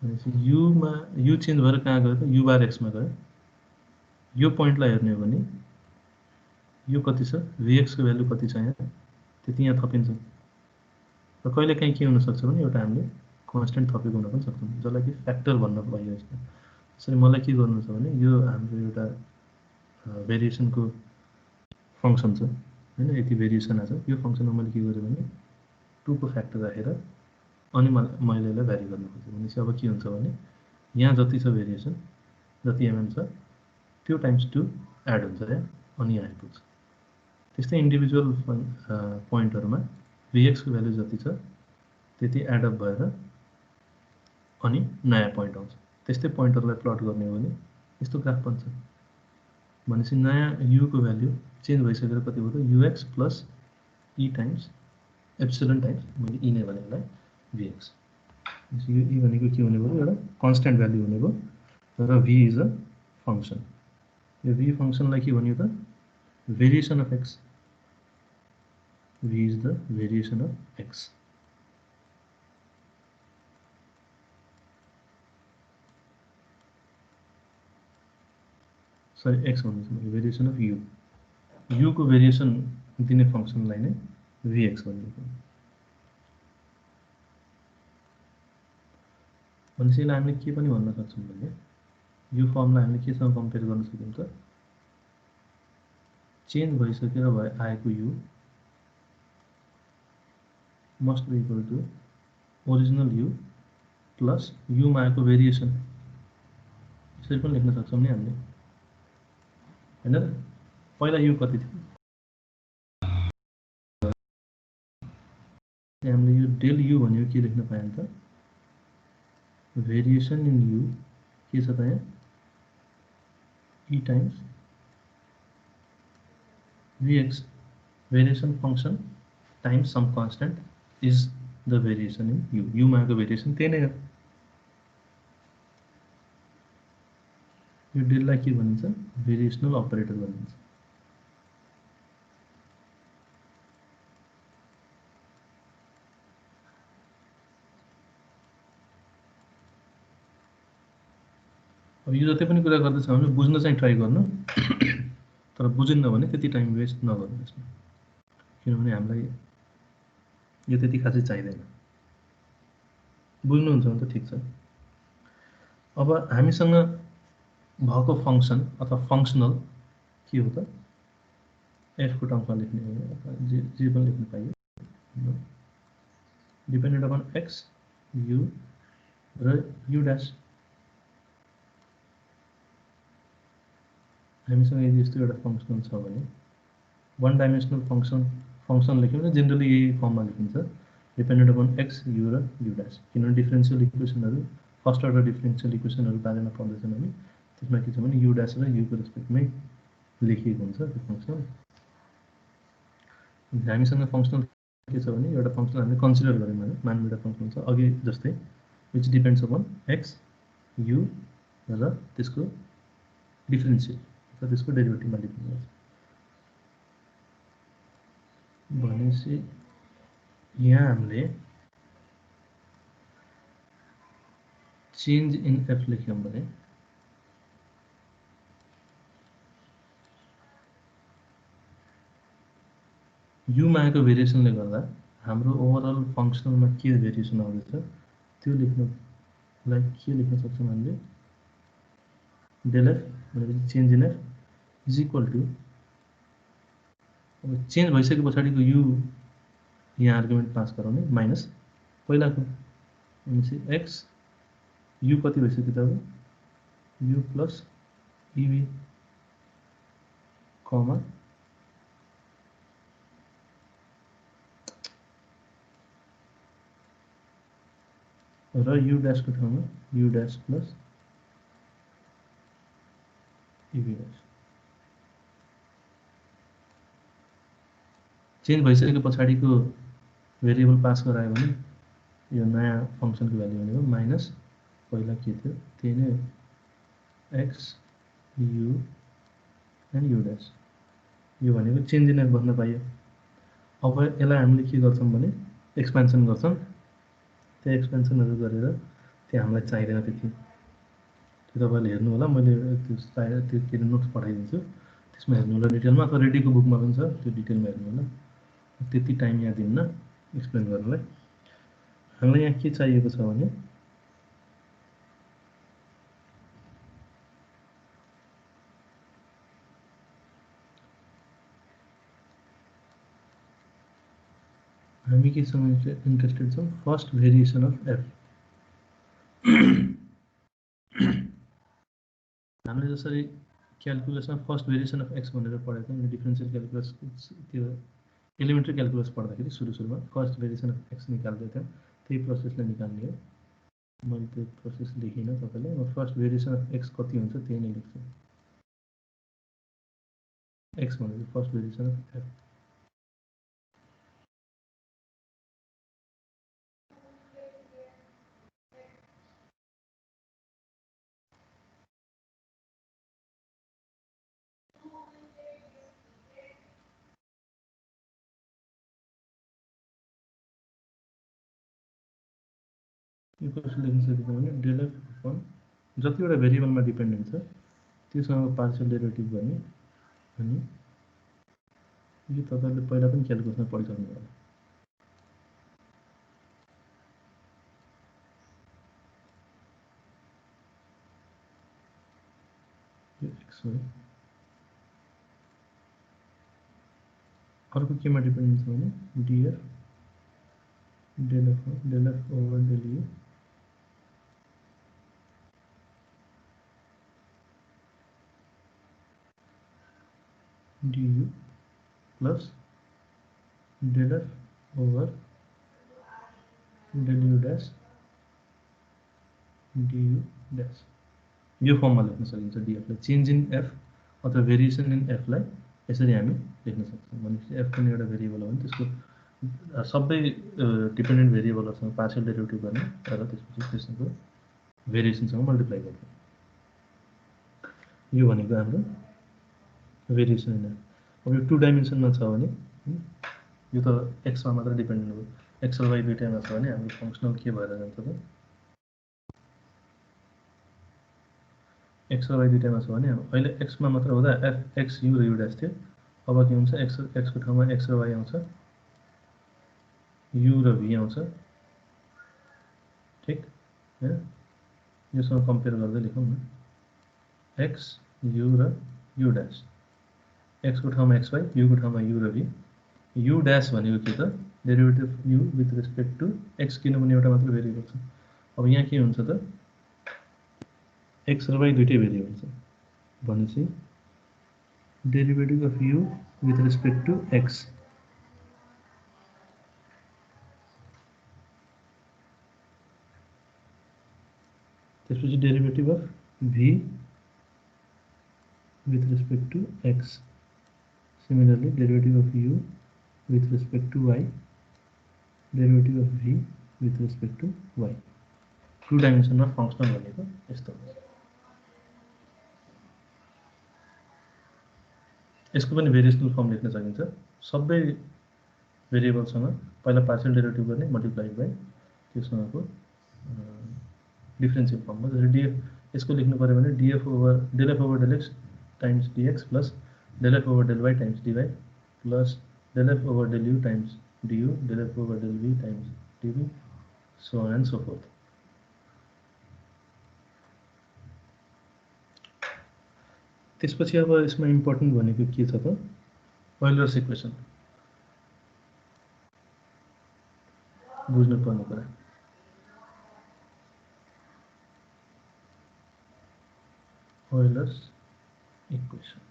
A: भनेपछि युमा यु चेन्ज भएर कहाँ गयो त यु बार एक्समा गयो यो पोइन्टलाई हेर्ने हो भने यो कति छ vx को भ्यालु कति छ यहाँ त्यति यहाँ थपिन्छ र कहिले काहीँ के हुन सक्छ भने एउटा हामीले कन्स्टेन्ट थपेको हुन पनि सक्छौँ जसलाई कि फ्याक्टर भन्न पाइयो यसमा त्यसरी मलाई के गर्नु छ भने यो हाम्रो एउटा भेरिएसनको फंक्सन छ हैन यति भेरिएसन आछ यो फंक्सनमा मैले के गरे भने 2 को फ्याक्टर राखेर अनि मैले यसलाई भ्यारी गर्न खोजेँ भनेपछि अब के हुन्छ भने यहाँ जति छ भेरिएसन जति एमएम छ त्यो टाइम्स 2 एड हुन्छ है अनि यहाँ आइपुग्छ त्यस्तै इन्डिभिजुअल पोइन्टहरुमा vx को भ्यालु जति छ त्यति एड अप भएर अनि नयाँ पोइन्ट आउँछ त्यस्तै पोइन्टहरुलाई प्लट गर्ने हो भने यस्तो ग्राफ बन्छ भनेपछि नयाँ u को भ्यालु चेन्ज भइसकेर कति भयो त ux plus e times epsilon times मैले e नै भनेलाई vx यो e भनेको के हुने भयो एउटा कन्स्टेन्ट भ्यालु हुने भयो र v इज अ फंक्सन यो v फंक्सनलाई के भनियो त variation of x v is the variation of x sorry x भन्नु variation of u को variation दिने फंक्सनलाई नै vx भनिएको भनेपछि यसलाई हामीले के पनि भन्न सक्छौं भने यो फर्मलाई हामीले केसँग कम्पेयर गर्न सक्छौं त चेन्ज भइसकेर आएको u must be equal to original u plus u मा आएको भेरिएसन यसरी पनि लेख्न सक्छौं नि हामीले हैन र पहिला u कति थियो हामीले यो डेल u भन्यो के लेख्न पायौं त भेरिएसन इन u के छ त यहाँ e times vx variation function times some constant is the variation in u मा को variation त्यही नै हो यो डेल लाई के भनिन्छ भेरिएसनल अपरेटर भनिन्छ अब यो जति पनि कुरा गर्दै छ भने बुझ्न चाहिँ ट्राई गर्नु तर बुझिन्न भने त्यति टाइम वेस्ट नगर्नु यसमा किनभने हामीलाई यो त्यति खासै चाहिदैन बुझ्नुहुन्छ भने त ठीक छ अब हामीसँग भएको फंक्सन अथवा फंक्सनल के हो त f को टर्ममा लेख्ने हो अथवा जे पनि लेख्न पाइयो डिपेन्डेन्ट अपन x u र u डैश हामीसँग यदि यस्तो एउटा फंक्सनल छ भने वन डाइमेन्सनल फंक्सन लेख्यो भने जनरली यही फर्ममा लेखिन्छ डिपेन्डेन्ट अपन x u र u डैश किनभने डिफरेन्शियल इक्वेसनहरु फर्स्ट अर्डर डिफरेन्शियल इक्वेसनहरु बारेमा पढ्दैछौं हामी त्यसमा के छ भने u डैश र u को रेस्पेक्टमै लेखिएको हुन्छ त्यो फंक्सन हामीसँग फंक्सनल के छ भने एउटा फंक्सन हामीले कन्सिडर गर्यौं भने मानौं एउटा फंक्सन छ अघि जस्तै which depends upon x u र त्यसको डिफरेन्शियल अथवा त्यसको डेरिभेटिभमा लेख्नु भनेपछि यहाँ हामीले चेन्ज इन f लेख्यौं भने u मा आएको भेरिएसनले गर्दा हाम्रो ओभरअल फंक्सनलमा के भेरिएसन आउँदैछ त्यो लेख्नलाई के लेख्न सक्छौं हामीले del f भनेपछि change in f is equal to अब चेन्ज भइसके पछाडीको u यहाँ आर्गुमेन्ट पास गराउने माइनस पहिलाको भनेपछि x u कति भइसक्यो त अब u प्लस ev कमा र u डैश को ठाउँमा u dash plus ev dash change भइसके पछाडीको भेरिएबल पास गरायो भने यो नयाँ फङ्सनको भ्यालु भनेको माइनस पहिला के थियो त्यही नै x u and u dash यो भनेको चेन्ज इन एफ भन्न पाइयो। अब यसलाई हामीले के गर्छौँ भने एक्सपेन्सन गर्छौँ। त्यो एक्सपेन्सनहरू गरेर त्यहाँ हामीलाई चाहिँदैन त्यति। त्यो तपाईँले हेर्नु होला, मैले त्यो के अरे नोट्स पठाइदिन्छु, त्यसमा हेर्नु होला डिटेलमा, अथवा रेडीको बुकमा पनि छ, त्यो डिटेलमा हेर्नु होला। त्यति टाइम यहाँ दिन्न एक्सप्लेन गर्नलाई। हामीलाई यहाँ के चाहिएको छ भने हामी केसँग इन्ट्रेस्टेड छौँ, फर्स्ट भेरिएसन अफ एफ। हामीले जसरी क्यालकुलसमा फर्स्ट भेरिएसन अफ एक्स भनेर पढेको थियौँ, डिफरेन्सियल क्यालकुलस त्यो एलिमेन्ट्री क्यालकुलस पढ्दाखेरि सुरुमा फर्स्ट भेरिएसन अफ एक्स निकाल्दै थियौँ, त्यही प्रोसेसलाई निकाल्ने हो। मैले त्यो प्रोसेस लेखिनँ तपाईँलाई, म फर्स्ट भेरिएसन अफ एक्स कति हुन्छ त्यही नै लेख्छु। एक्स भनेको फर्स्ट भेरिएसन अफ एफ। यो कसरी लेख्न सकिन्छ भने डेल एफ अपन जतिवटा भेरिएबलमा डिपेन्डेन्ट छ त्योसँग पार्शियल डेरिभेटिभ गर्ने। अनि यो तपाईँले पहिला पनि क्यालकुलसमा पढिसक्नु होला। यो एक्स हो। अर्को केमा डिपेन्डेन्ट छ भने df del f over del u du plus del f over del u dash du dash. यो फर्ममा लेख्न सकिन्छ डिएफलाई। चेन्ज इन एफ अथवा भेरिएसन इन एफलाई यसरी हामी लेख्न सक्छौँ। भनेपछि एफ पनि एउटा भेरिएबल हो भने त्यसको सबै डिपेन्डेन्ट भेरिएबलहरूसँग पार्शियल डेरिभेटिभ गर्ने र त्यसपछि त्यसको भेरिएसनसँग मल्टिप्लाई गर्ने। यो भनेको हाम्रो भेरिएसन इन एफ। अब यो 2 डाइमेन्सनमा छ भने यो त एक्समा मात्र डिपेन्डेन्ट हो। एक्स र वाइ दुईटैमा छ भने हाम्रो फङ्सनल के भएर जान्छ त एक्स र वाइ दुईटैमा छ भने अहिले एक्समा मात्र हुँदा एफ एक्स यु र यु ड्यास थियो। अब के हुन्छ एक्सको ठाउँमा एक्स र वाइ आउँछ, यु र भी आउँछ। ठिक हैन? योसँग कम्पेयर गर्दै लेखौँ न, एक्स यु र यु ड्यास। एक्सको ठाउँमा एक्स वाइ, युको ठाउँमा यु र भी। यु ड्यास भनेको के त derivative u with respect to x, किनभने एउटा मात्र भेरिएबल छ। अब यहाँ के हुन्छ त एक्स र वाइ दुईटै भेरिएबल छ भनेपछि derivative of u with respect to x त्यसपछि derivative of v with respect to x. Similarly, derivative of u with respect to y, derivative of v with respect to y. 2 डाइमेन्सनमा functional भनेको यस्तो हुन्छ। यसको पनि भेरिएसनल फर्म लेख्न सकिन्छ। सबै भेरिएबलसँग पहिला पार्शियल डेरिभेटिभ गर्ने मल्टिप्लाई बाइ त्योसँगको डिफरेन्सियल फर्ममा। जसरी डिएफ यसको लेख्नु पर्यो भने df over del f over del x times dx plus del f over del y times dy plus del f over del u times du, del f over del v times dv, so on and so forth. त्यसपछि अब यसमा इम्पोर्टेन्ट भनेको के छ त ओइलर्स इक्वेसन बुझ्नु पर्ने कुरा। ओइलर्स इक्वेसन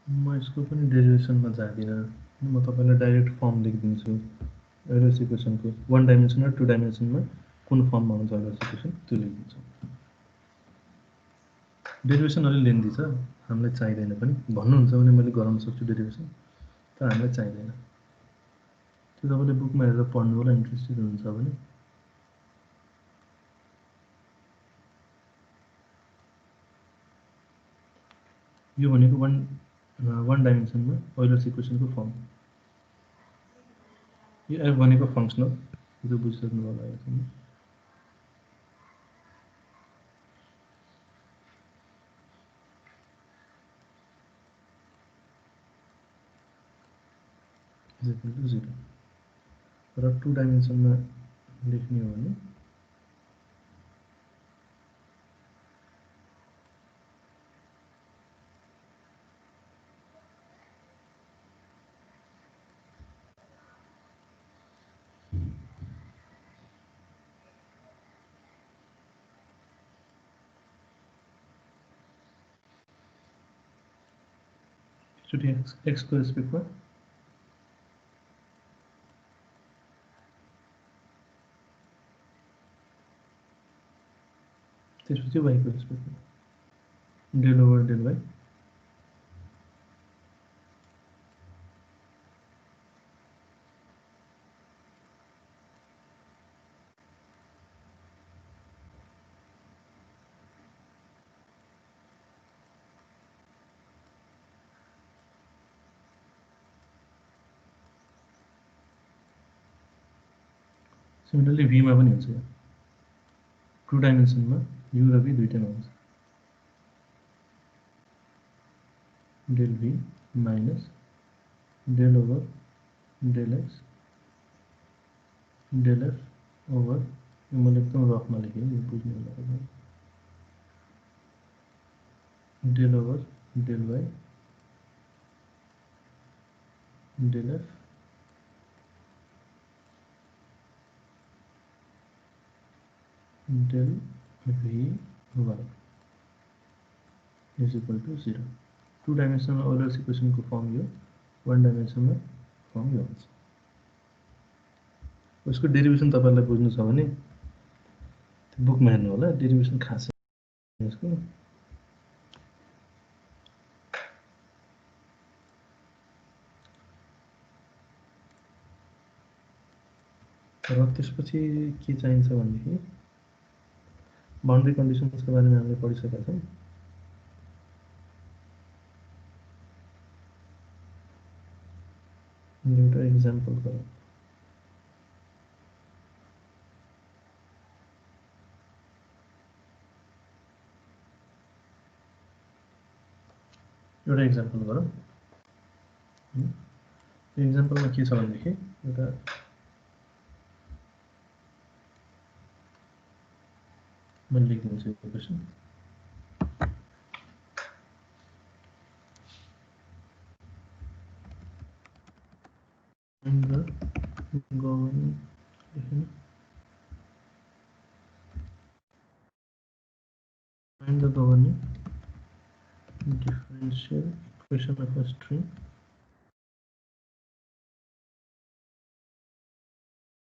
A: म यसको पनि डेरिभेसनमा जाँदिनँ, म तपाईँलाई डाइरेक्ट फर्म लेखिदिन्छु एलएस इक्वेसनको। 1 डाइमेन्सन र 2 डाइमेन्सनमा कुन फर्ममा हुन्छ एलएस इक्वेसन त्यो लेखिदिन्छु। डेरिभेसन अलि लेन्दी छ, हामीलाई चाहिँदैन पनि। भन्नुहुन्छ भने मैले गराउन सक्छु डेरिभेसन, तर हामीलाई चाहिँदैन। त्यो तपाईँले बुकमा हेरेर पढ्नु होला इन्ट्रेस्टेड हुनुहुन्छ भने। यो भनेको वान डाइमेन्सनमा ओइलर्स इक्वेसनको फर्म। यो एफ भनेको फङ्सनल, यो बुझिसक्नु होला यसमा। इज 0 र 2 डाइमेन्सनमा लेख्ने हो भने एक्स को रेस्पेक्टमा त्यसपछि वाई को रेस्पेक्टमा del over del y. Similarly भीमा पनि हुन्छ। 2 डाइमेन्सनमा यु र भी दुईटैमा हुन्छ। Del v minus del over del x del f over, मैले एकदम रफमा लेखेँ, यो बुझ्नु होला। Del over del y del f del v y is equal to 0। 2 डाइमेन्सनमा ओइलर्स इक्वेसनको फर्म यो, 1 डाइमेन्सनमा फर्म यो हुन्छ। उसको डेरिभेसन तपाईँलाई बुझ्नु छ भने बुकमा हेर्नु होला, डेरिभेसन खासै यसको। र त्यसपछि के चाहिन्छ भनेदेखि बाउन्ड्री कन्डिसन्सको बारेमा हामीले पढिसकेका छौँ। एउटा इक्जाम्पल गरौँ। एउटा इक्जाम्पल गरौँ। इक्जाम्पलमा के छ भनेदेखि एउटा मैले लेखिदिन्छु equation. And the governing differential equation of a string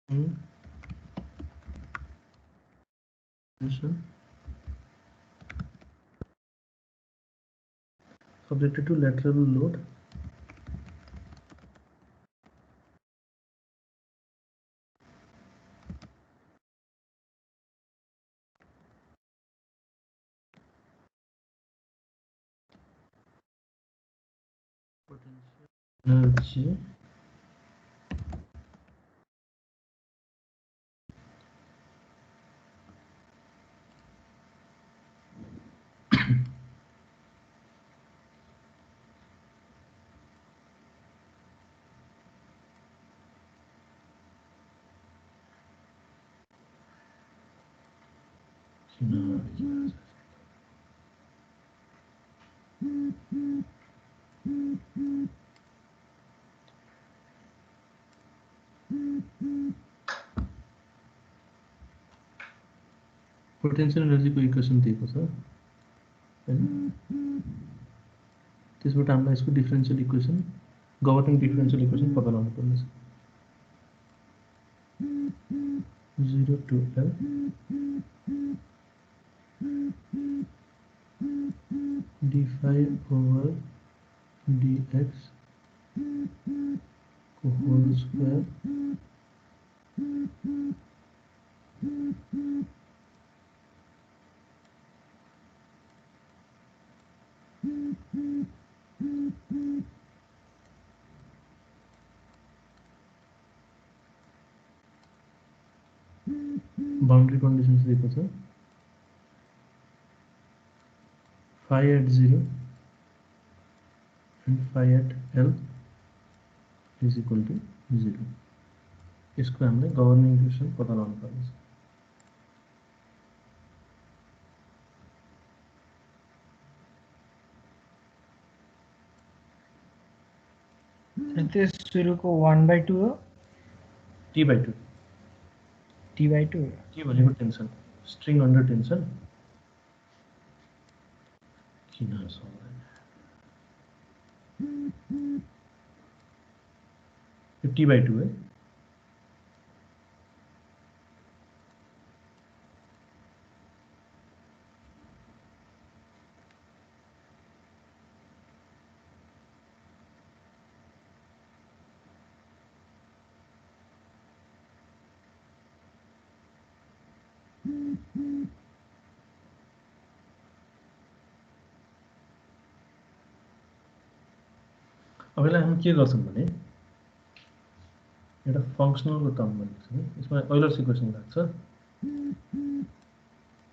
A: in subjected to lateral load potential energy potential energy को इक्वेसन दिएको छ हैन। त्यसबाट हामीलाई यसको differential equation governing differential equation पत्ता लगाउनु पर्ने छ 0 to L d5 over dx को whole square boundary conditions दिएको छ phi at 0 and phi at L is equal to 0 यसको हामीले गभर्निङ इक्वेसन पत्ता लगाउनु पर्छ
B: त्यो सुरुको 1/2 हो
A: t/2
B: t/2
A: के भनेको टेन्सन स्ट्रिङ अन्डर टेन्सन किन सक्दैन यो t/2 है अब यसलाई हामी के गर्छौं भने एउटा फंक्सनलको टर्म भनेको छ यसमा ओइलर्स इक्वेसन लाग्छ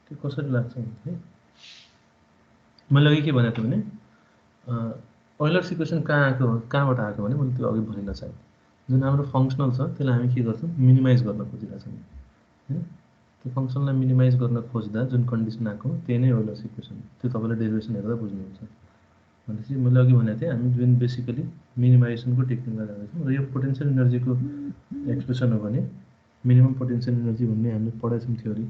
A: त्यो कसरी लाग्छ भने मैले अघि के भनेको भने ओइलर्स इक्वेसन कहाँबाट आएको भने मैले त्यो अघि भनिन सके जुन हाम्रो फंक्सनल छ त्यसलाई हामी के गर्छौं मिनिमाइज गर्न खोजिरहेछौं हैन त्यो फंक्सनलाई मिनिमाइज गर्न खोज्दा जुन कन्डिसन आएको त्यही नै ओइलर्स इक्वेसन त्यो तपाईले डेरिभेसन हेर्दा बुझ्नुहुन्छ भनेपछि मैले अघि भनेको थिएँ हामी जुन बेसिकली मिनिमाइजेसनको टेक्निकलाई जाँदैछौँ र यो पोटेन्शियल एनर्जीको एक्सप्रेसन हो भने मिनिमम पोटेन्शियल एनर्जी भन्ने हामीले पढाएको छौँ थ्योरी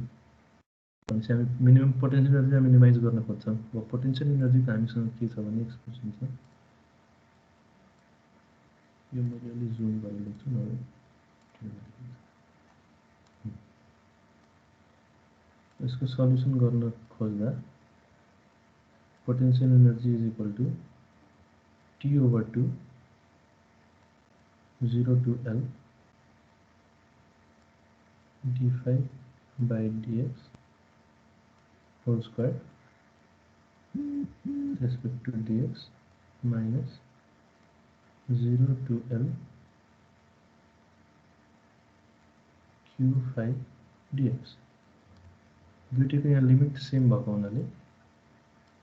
A: भनेपछि हामी मिनिमम पोटेन्शियल एनर्जी मिनिमाइज गर्न खोज्छौँ अब पोटेन्शियल एनर्जीको हामीसँग के छ भने एक्सप्रेसन छ यो मैले अलि जुम गरेर लेख्छु नभए यसको सल्युसन गर्न खोज्दा potential energy is equal to T over 2 0 to L d5 by dx whole square respect to dx minus 0 to L q5 dx दुईटैको यहाँ लिमिट सेम भएको हुनाले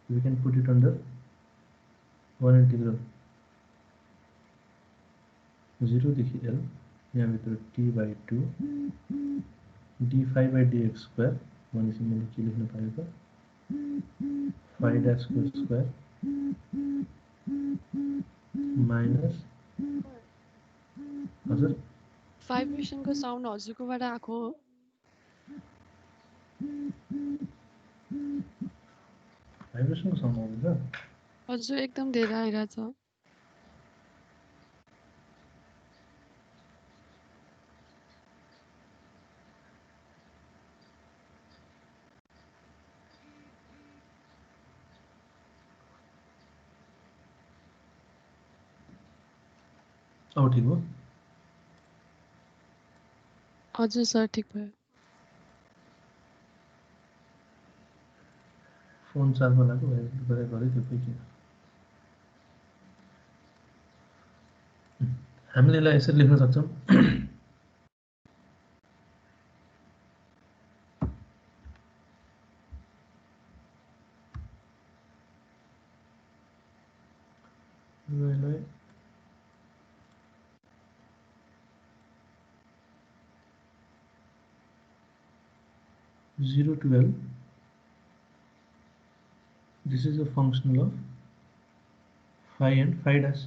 A: we can put it under one integral 0 देखि L यहाँ भित्र t/2 d5 by dx square भनेपछि मैले के लेख्न पाएँ त phi dash को स्क्वायर माइनस हजुर
D: भाइब्रेसन को साउन्ड हजुरकोबाट आएको हो
A: भाइब्रेसन को साउन्ड आउँदैछ
D: हजुर एकदम धेरै आइरहेछ
A: अब ठीक हो
D: हजुर सर ठीक भयो
A: फोन चार्जमा लाग्यो गरे त्यो किन हामीले यसलाई यसरी लेख्न सक्छौं Zero to L. This is a functional of phi and phi dash.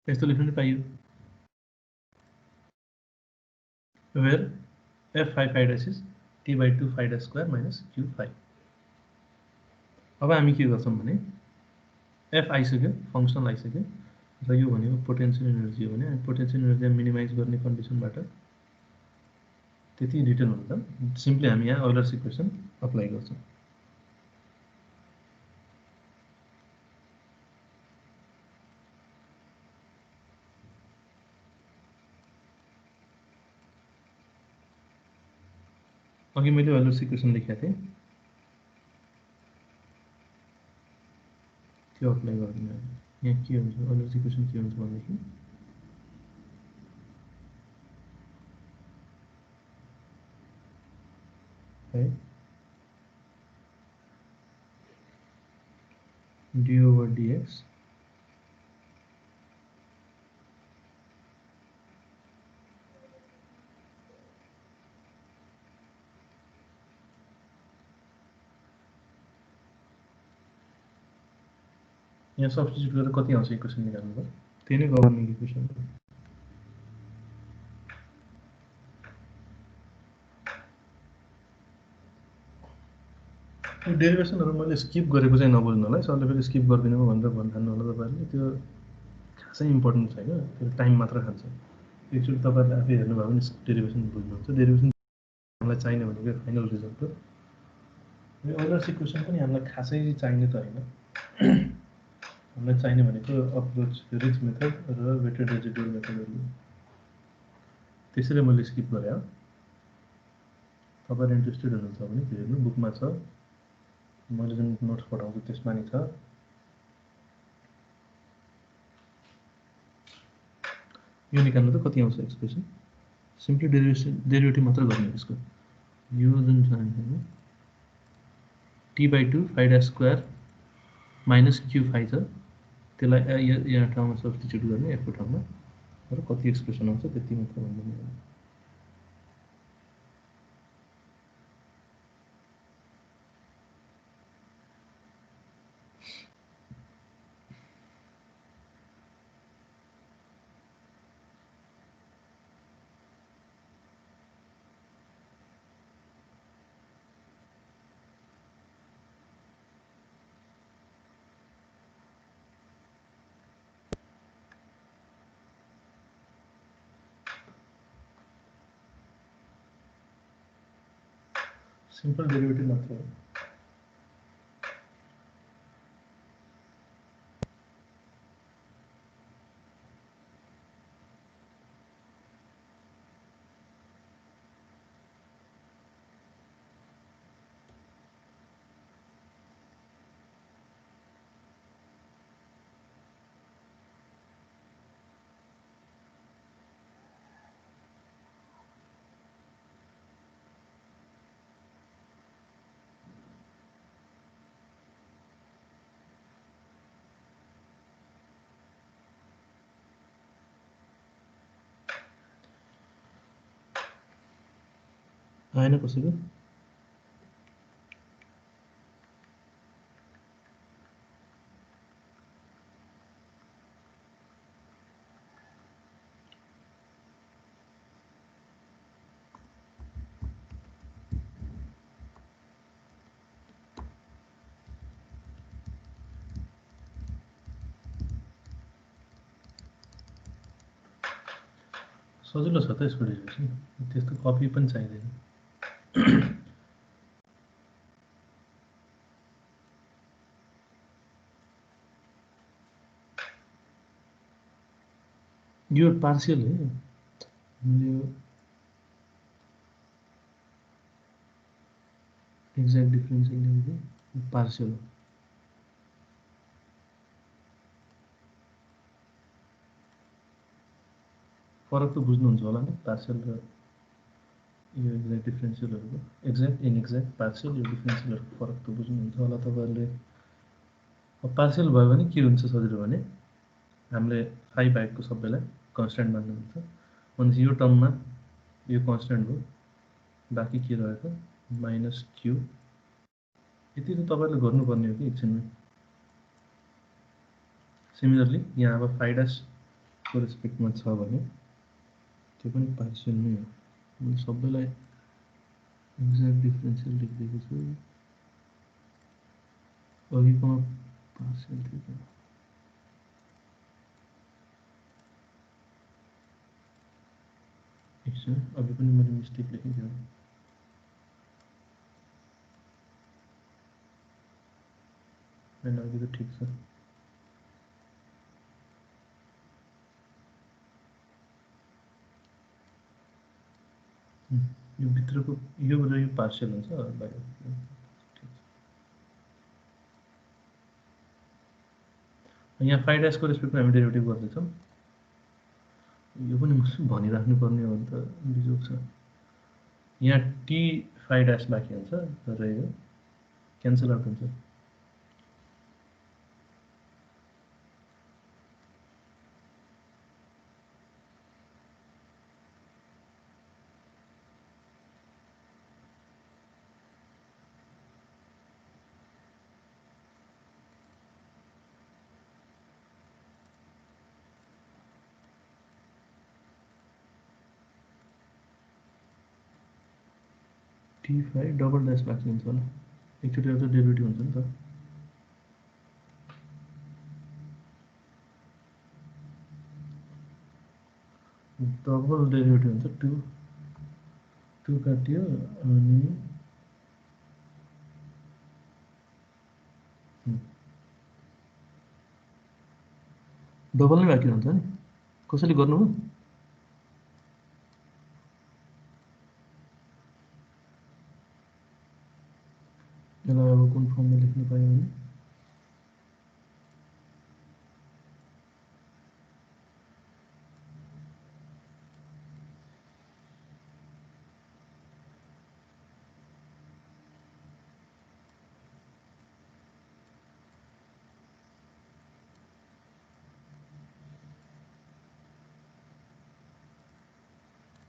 A: यस्तो लेख्न पाइयो where f phi dash is t/2 phi dash square minus q phi। अब हामी के गर्छौं भने f आइसक्यो, फंक्सनल आइसक्यो र यो भनेको पोटेन्शियल एनर्जी हो भने हामी पोटेन्शियल एनर्जी मिनिमाइज गर्ने कन्डिसनबाट त्यति रिटर्न हुन्छ। सिम्पली हामी यहाँ ओइलर्स इक्वेसन अप्लाई गर्छौं। अघि मैले ओइलर्स इक्वेसन लेखेको थिएँ, त्यो अप्लाई गर्ने। यहाँ के हुन्छ, ओइलर्स इक्वेसन के हुन्छ भनेदेखि है डी ओभर डीएक्स यहाँ सब्स्टिट्युट गरेर कति आउँछ इक्वेसन निकाल्नु भयो, त्यही नै गभर्निङ इक्वेसन हो। यो डेरिभेसनहरु मैले स्किप गरेको चाहिँ नबुझ्नु होला है, सरले फेरि स्किप गर्दिनु भनेर भन्नु होला तपाईहरुले। त्यो खासै इम्पोर्टेन्ट छैन, त्यो टाइम मात्र खान्छ। एकचोटि तपाईहरुले आफै हेर्नुभयो भने डेरिभेसन बुझ्नुहुन्छ। डेरिभेसन हामीलाई चाहिने भनेको फाइनल रिजल्ट हो। यो ओइलर्स इक्वेसन पनि हामीलाई खासै चाहिने त हैन। हामीलाई चाहिने भनेको अप्रोच रिच मेथड र वेटेड रेजिडुअल मेथडहरु। त्यसैले मैले स्किप गरे हो। तपाईहरु इन्ट्रेस्टेड हुनुहुन्छ भने त्यो हेर्नु, बुकमा छ। मैले जुन नोट्स पठाउँछु त्यसमा नि छ। यो निकाल्नु त कति आउँछ एक्सप्रेसन, सिम्पली डेरिभेटिभ मात्र गर्ने यसको। यो जुन छ नि t/2 phi dash square minus q phi छ, त्यसलाई यहाँ ठाउँमा सब्स्टिट्युट गर्ने f को ठाउँमा र कति एक्सप्रेसन आउँछ त्यति मात्र भन्नु। सिंपल डेरिवेटिव मात्र हो। आएन कसैको? सजिलो छ त यसको डेरिभेसन, त्यस्तो कपी पनि चाहिँदैन। यो पार्शियल है, यो एक्ज्याक्ट डिफरेन्शियल ल्याउँदै पार्शियल हो। फरक त बुझ्नुहुन्छ होला नि पार्शियल र यो एक्ज्याक्ट डिफरेन्शियलहरुको। एक्ज्याक्ट इनएक्ज्याक्ट पार्शियल यो डिफरेन्शियलहरुको फरक त बुझ्नुहुन्छ होला तपाईहरुले। अब पार्शियल भयो भने के हुन्छ सजिलो भने हामीले फाइ बाहेकको सबैलाई कन्स्ट्यान्ट मान्नुहुन्छ। भनेपछि यो टर्ममा यो कन्स्ट्यान्ट हो, बाँकी के रहेको माइनस क्यू। यति त तपाईहरुले गर्नुपर्ने हो कि एकछिनमा। सिमिलरली यहाँ अब फाइ डैश को रेस्पेक्टमा छ भने त्यो पनि पार्शियल नै हो। मैले सबैलाई एक्ज्याक्ट डिफरेन्सियल लेखिदिएको छु अघिकोमा पार्सियल थियो क्या एकछिन अघि पनि मैले मिस्टेक लेखेको होइन अघि त ठिक छ यो भित्रको यो र यो पार्सियल हुन्छ बाहिर यहाँ फाइ ड्यासको रेस्पेक्टमा हामी डेरिभेटिभ गर्दैछौँ यो पनि भनिराख्नु पर्ने हो नि त बिजोग छ यहाँ टी फाइ ड्यास बाँकी हुन्छ र यो क्यान्सल आउट हुन्छ टी फाइ डबल ड्यास बाँकी हुन्छ होला एकचोटि एउटा डेरिभेटिभ हुन्छ नि त डबल डेरिभेटिभ हुन्छ टू काटियो अनि डबल नै बाँकी हुन्छ नि कसैले गर्नु हो यसलाई अब कुन फर्ममा लेख्नु पायो भने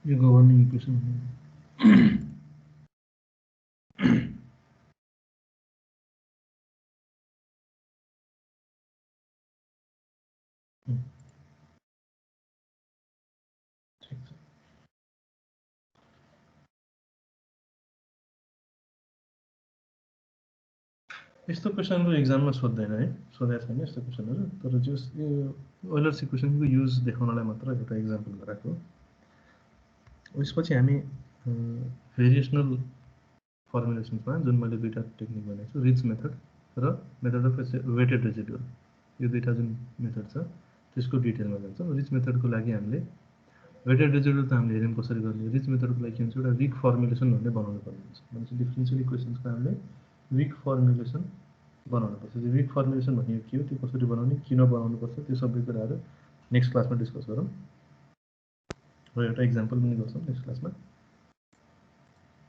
A: यो गभर्निङ इक्वेसन यस्तो क्वेसनहरू एक्जाममा सोध्दैन है सोधेको छैन यस्तो क्वेसनहरू तर जस यो ओइलर्स इक्वेसनको युज देखाउनलाई मात्र एउटा इक्जाम्पल गराएको यसपछि हामी भेरिएसनल फर्मुलेसन्समा जुन मैले दुईटा टेक्निक भनेको छु रिच मेथड र मेथड अफ वेटेड रेजिडुअल यो दुईटा जुन मेथड छ त्यसको डिटेलमा जान्छौँ रिच मेथडको लागि हामीले वेटेड रेजिडुअल त हामीले हेर्यौँ कसरी गर्ने रिच मेथडको लागि के हुन्छ एउटा विक फर्मुलेसन भन्ने बनाउनु पर्ने हुन्छ भनेपछि डिफरेन्सियल इक्वेसन्सको हामीले विक फर्मुलेसन बनाउनुपर्छ त्यो विक फर्मुलेसन भनेको के हो त्यो कसरी बनाउने किन बनाउनुपर्छ त्यो सबै कुराहरू नेक्स्ट क्लासमा डिस्कस गरौँ र एउटा इक्जाम्पल पनि गर्छौँ नेक्स्ट क्लासमा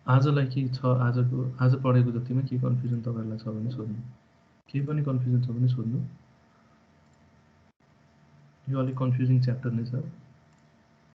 A: आजलाई के छ आज पढेको जतिमा के कन्फ्युजन तपाईँहरूलाई छ भने सोध्नु केही पनि कन्फ्युजन छ भने सोध्नु यो अलिक कन्फ्युजिङ च्याप्टर नै छ